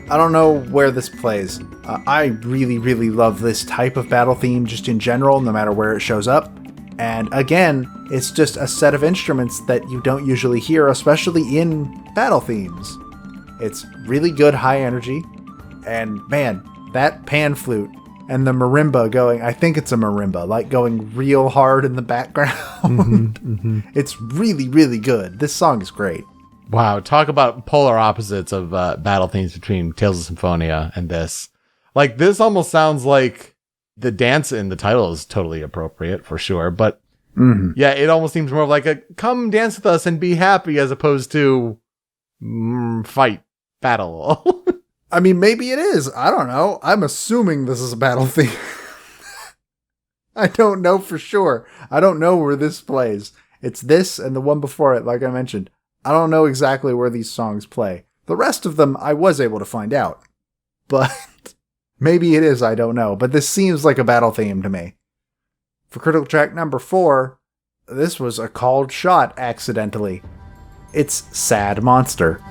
I don't know where this plays. I really, really love this type of battle theme just in general, no matter where it shows up. And again, it's just a set of instruments that you don't usually hear, especially in battle themes. It's really good high energy. And man, that pan flute and the marimba going, I think it's a marimba, like going real hard in the background. It's really, really good. This song is great. Wow, talk about polar opposites of battle themes between Tales of Symphonia and this. Like, this almost sounds like the dance in the title is totally appropriate, for sure, but yeah, it almost seems more of like a come dance with us and be happy as opposed to fight, battle. I mean, maybe it is. I don't know. I'm assuming this is a battle theme. I don't know for sure. I don't know where this plays. It's this and the one before it, like I mentioned. I don't know exactly where these songs play. The rest of them I was able to find out. But maybe it is, I don't know. But this seems like a battle theme to me. For critical track number 4, this was a called shot accidentally. It's Sad Monster.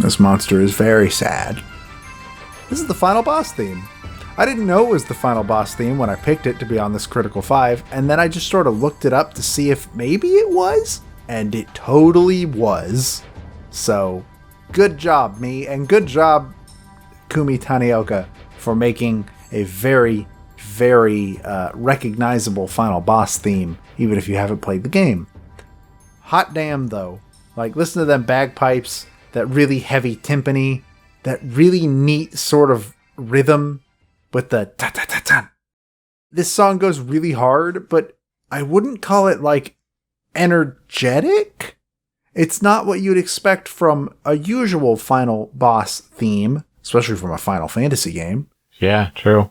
This monster is very sad. This is the final boss theme. I didn't know it was the final boss theme when I picked it to be on this Critical 5, and then I just sort of looked it up to see if maybe it was, and it totally was. So, good job, me, and good job, Kumi Tanioka, for making a very, very recognizable final boss theme, even if you haven't played the game. Hot damn, though. Like, listen to them bagpipes, that really heavy timpani, that really neat sort of rhythm with the ta-ta-ta-ta. This song goes really hard, but I wouldn't call it, like, energetic. It's not what you'd expect from a usual final boss theme, especially from a Final Fantasy game. Yeah, true.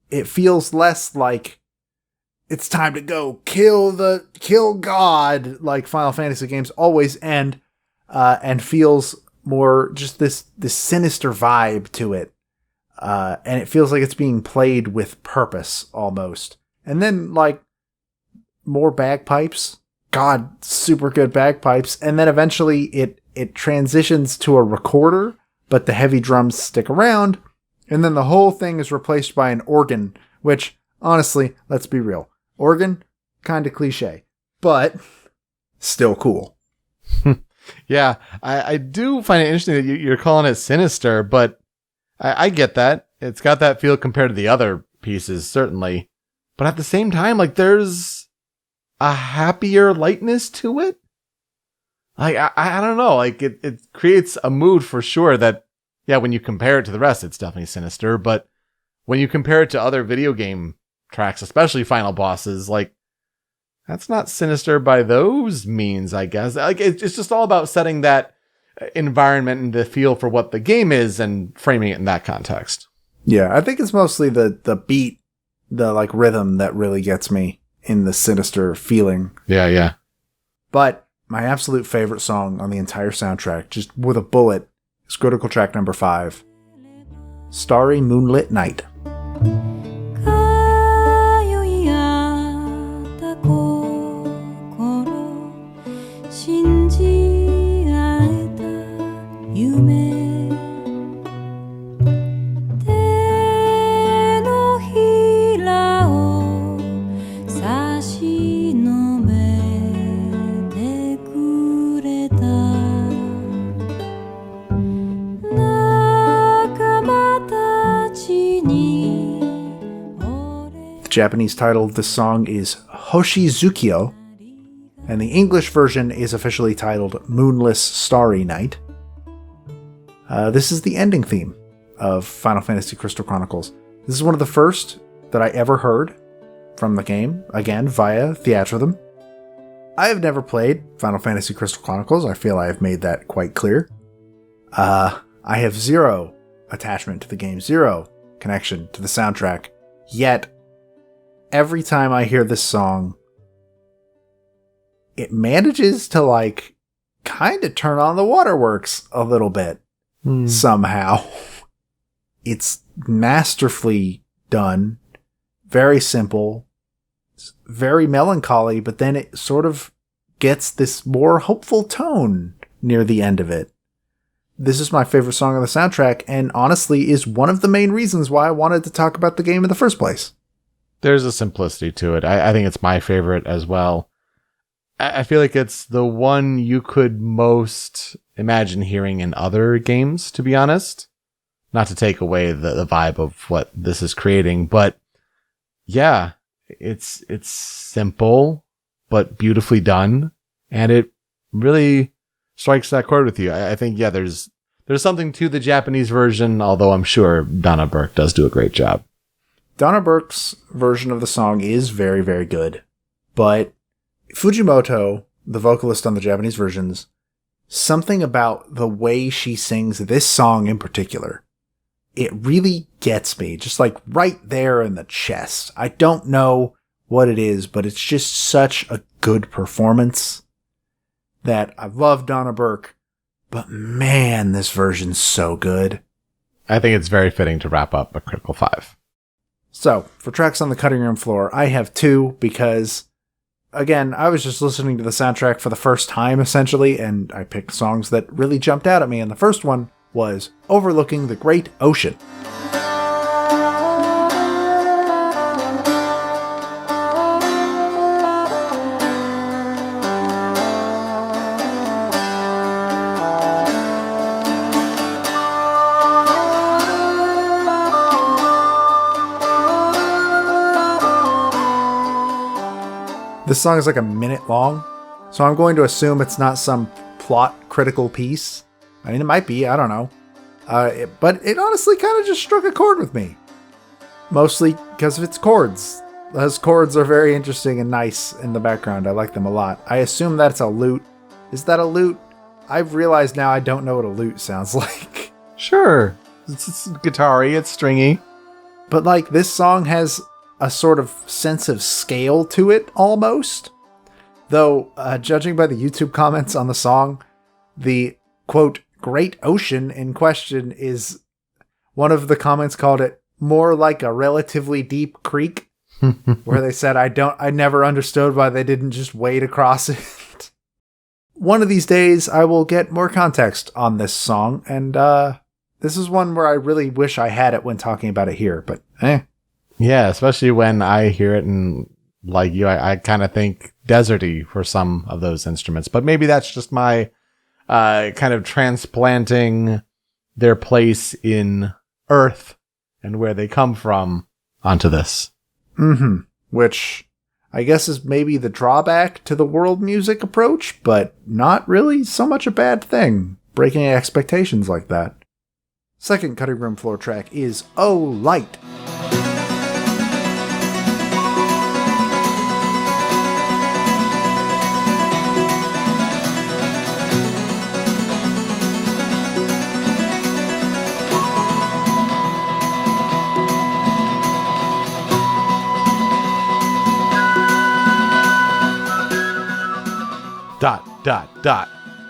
It feels less like it's time to go kill God, like Final Fantasy games always end, and feels more just this sinister vibe to it. And it feels like it's being played with purpose almost. And then like more bagpipes. God, super good bagpipes. And then eventually it transitions to a recorder, but the heavy drums stick around. And then the whole thing is replaced by an organ, which honestly, let's be real. Organ, kind of cliche, but still cool. Yeah, I do find it interesting that you're calling it sinister, but I get that. It's got that feel compared to the other pieces, certainly. But at the same time, like, there's a happier lightness to it. Like, I don't know. Like, it creates a mood for sure that, yeah, when you compare it to the rest, it's definitely sinister. But when you compare it to other video game tracks, especially final bosses, like, that's not sinister by those means, I guess. Like, it's just all about setting that environment and the feel for what the game is and framing it in that context. Yeah, I think it's mostly the beat, the like rhythm that really gets me in the sinister feeling. Yeah. But my absolute favorite song on the entire soundtrack, just with a bullet, is critical track number 5, Starry Moonlit Night. The Japanese title of this song is Hoshizukyo, and the English version is officially titled Moonless Starry Night. This is the ending theme of Final Fantasy Crystal Chronicles. This is one of the first that I ever heard from the game, again, via Theatrhythm. I have never played Final Fantasy Crystal Chronicles. I feel I have made that quite clear. I have zero attachment to the game, zero connection to the soundtrack, yet every time I hear this song, it manages to, like, kind of turn on the waterworks a little bit. Somehow. It's masterfully done. Very simple. It's very melancholy, but then it sort of gets this more hopeful tone near the end of it. This is my favorite song on the soundtrack, and honestly is one of the main reasons why I wanted to talk about the game in the first place. There's a simplicity to it. I think it's my favorite as well. I feel like it's the one you could most imagine hearing in other games, to be honest. Not to take away the vibe of what this is creating, but yeah, it's simple, but beautifully done. And it really strikes that chord with you. I think, yeah, there's something to the Japanese version, although I'm sure Donna Burke does do a great job. Donna Burke's version of the song is very, very good, but Fujimoto, the vocalist on the Japanese versions, something about the way she sings this song in particular, it really gets me, just like right there in the chest. I don't know what it is, but it's just such a good performance that I love Donna Burke, but man, this version's so good. I think it's very fitting to wrap up a Critical 5. So, for tracks on the cutting room floor, I have 2 because again, I was just listening to the soundtrack for the first time, essentially, and I picked songs that really jumped out at me, and the first one was Overlooking the Great Ocean. This song is like a minute long, so I'm going to assume it's not some plot critical piece. I mean, it might be, I don't know. But it honestly kind of just struck a chord with me. Mostly because of its chords. Those chords are very interesting and nice in the background. I like them a lot. I assume that's a lute. Is that a lute? I've realized now I don't know what a lute sounds like. Sure. It's guitar-y, it's stringy. But like, this song has a sort of sense of scale to it, almost. Though, judging by the YouTube comments on the song, the, quote, Great Ocean in question is, one of the comments called it more like a relatively deep creek, where they said, I never understood why they didn't just wade across it. One of these days, I will get more context on this song, and this is one where I really wish I had it when talking about it here, but Yeah, especially when I hear it and like you, I kind of think deserty for some of those instruments. But maybe that's just my kind of transplanting their place in Earth and where they come from onto this. Mm-hmm. Which I guess is maybe the drawback to the world music approach, but not really so much a bad thing, breaking expectations like that. Second cutting room floor track is Oh Light. ...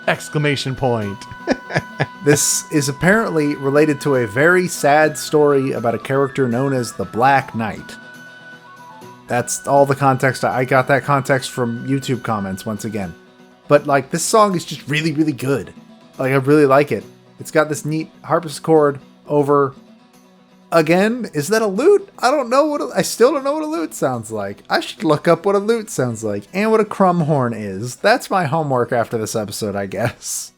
Exclamation point. This is apparently related to a very sad story about a character known as the Black Knight. That's all the context. I got that context from YouTube comments once again. But like, this song is just really, really good. Like, I really like it. It's got this neat harpsichord over... Again, is that a lute? I still don't know what a lute sounds like. I should look up what a lute sounds like and what a crumb horn is. That's my homework after this episode, I guess.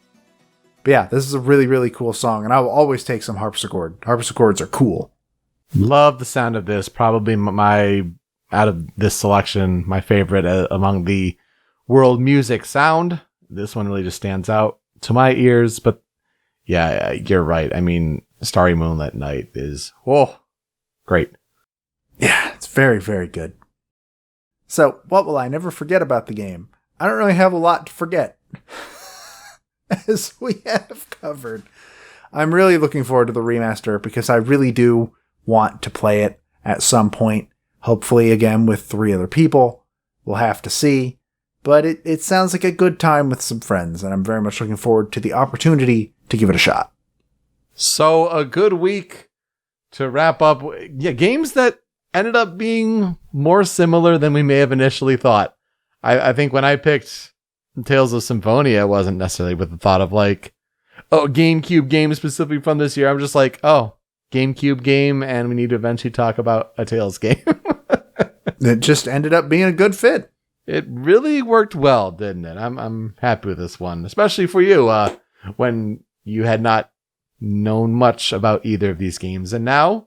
But yeah, this is a really, really cool song, and I will always take some harpsichord. Harpsichords are cool. Love the sound of this. Probably out of this selection, my favorite among the world music sound. This one really just stands out to my ears, but yeah, you're right. I mean, Starry Moonlit Night is, great. Yeah, it's very, very good. So, what will I never forget about the game? I don't really have a lot to forget, as we have covered. I'm really looking forward to the remaster because I really do want to play it at some point. Hopefully, again, with 3 other people. We'll have to see. But it sounds like a good time with some friends, and I'm very much looking forward to the opportunity to give it a shot. So a good week to wrap up. Yeah, games that ended up being more similar than we may have initially thought. I think when I picked Tales of Symphonia, it wasn't necessarily with the thought of like, oh, GameCube game specifically from this year. I'm just like, oh, GameCube game, and we need to eventually talk about a Tales game. It just ended up being a good fit. It really worked well, didn't it? I'm happy with this one, especially for you when you had not known much about either of these games. And now,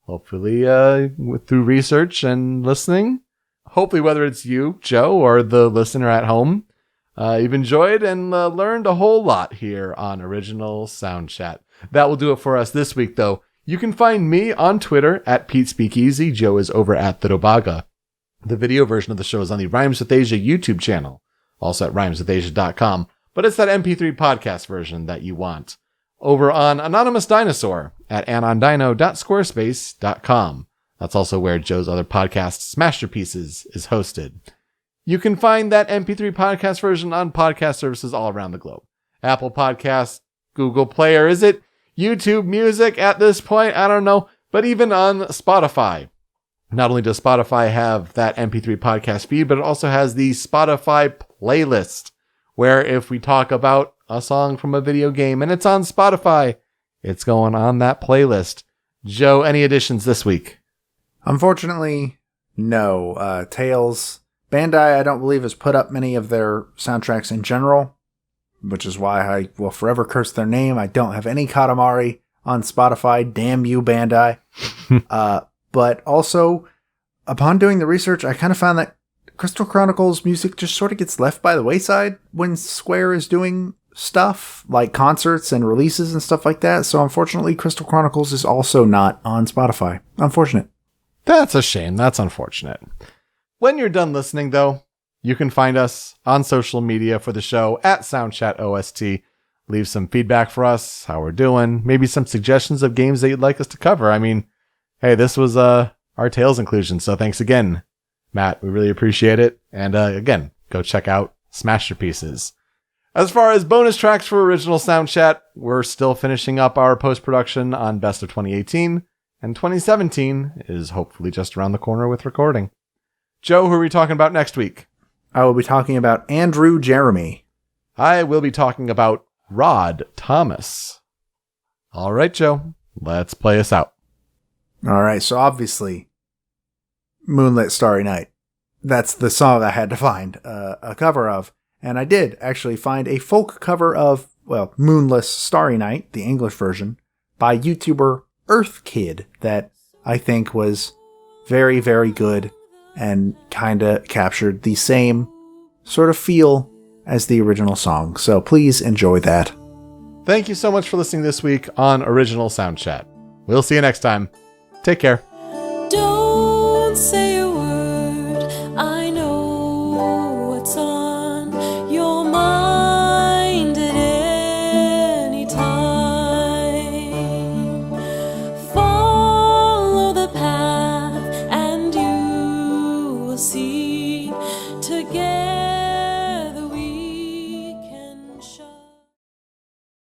hopefully, through research and listening, hopefully whether it's you, Joe, or the listener at home, you've enjoyed and learned a whole lot here on Original Soundchat. That will do it for us this week, though. You can find me on Twitter at PeteSpeakeasy. Joe is over at the Dobaga. The video version of the show is on the Rhymes with Asia YouTube channel, also at rhymeswithasia.com, but it's that MP3 podcast version that you want. Over on Anonymous Dinosaur at anondino.squarespace.com. That's also where Joe's other podcast, Masterpieces, is hosted. You can find that MP3 podcast version on podcast services all around the globe. Apple Podcasts, Google Play, or is it YouTube Music at this point? I don't know. But even on Spotify. Not only does Spotify have that MP3 podcast feed, but it also has the Spotify playlist, where if we talk about a song from a video game and it's on Spotify, it's going on that playlist. Joe, any additions this week? Unfortunately, no. Tales, Bandai, I don't believe, has put up many of their soundtracks in general, which is why I will forever curse their name. I don't have any Katamari on Spotify. Damn you, Bandai. But also, upon doing the research, I kind of found that Crystal Chronicles music just sort of gets left by the wayside when Square is doing stuff like concerts and releases and stuff like that. So unfortunately, Crystal Chronicles is also not on Spotify. Unfortunate. That's a shame. That's unfortunate. When you're done listening, though, you can find us on social media for the show at Soundchat OST. Leave some feedback for us, how we're doing, maybe some suggestions of games that you'd like us to cover. I mean, hey, this was our Tales inclusion, so thanks again, Matt. We really appreciate it. And again, go check out Smasherpieces. As far as bonus tracks for original Soundchat, we're still finishing up our post-production on Best of 2018, and 2017 is hopefully just around the corner with recording. Joe, who are we talking about next week? I will be talking about Andrew Jeremy. I will be talking about Rod Thomas. All right, Joe, let's play us out. All right, so obviously, Moonlit Starry Night. That's the song I had to find a cover of. And I did actually find a folk cover of, well, Moonless Starry Night, the English version, by YouTuber Earth Kid that I think was very, very good and kind of captured the same sort of feel as the original song. So please enjoy that. Thank you so much for listening this week on Original Soundchat. We'll see you next time. Take care. Don't say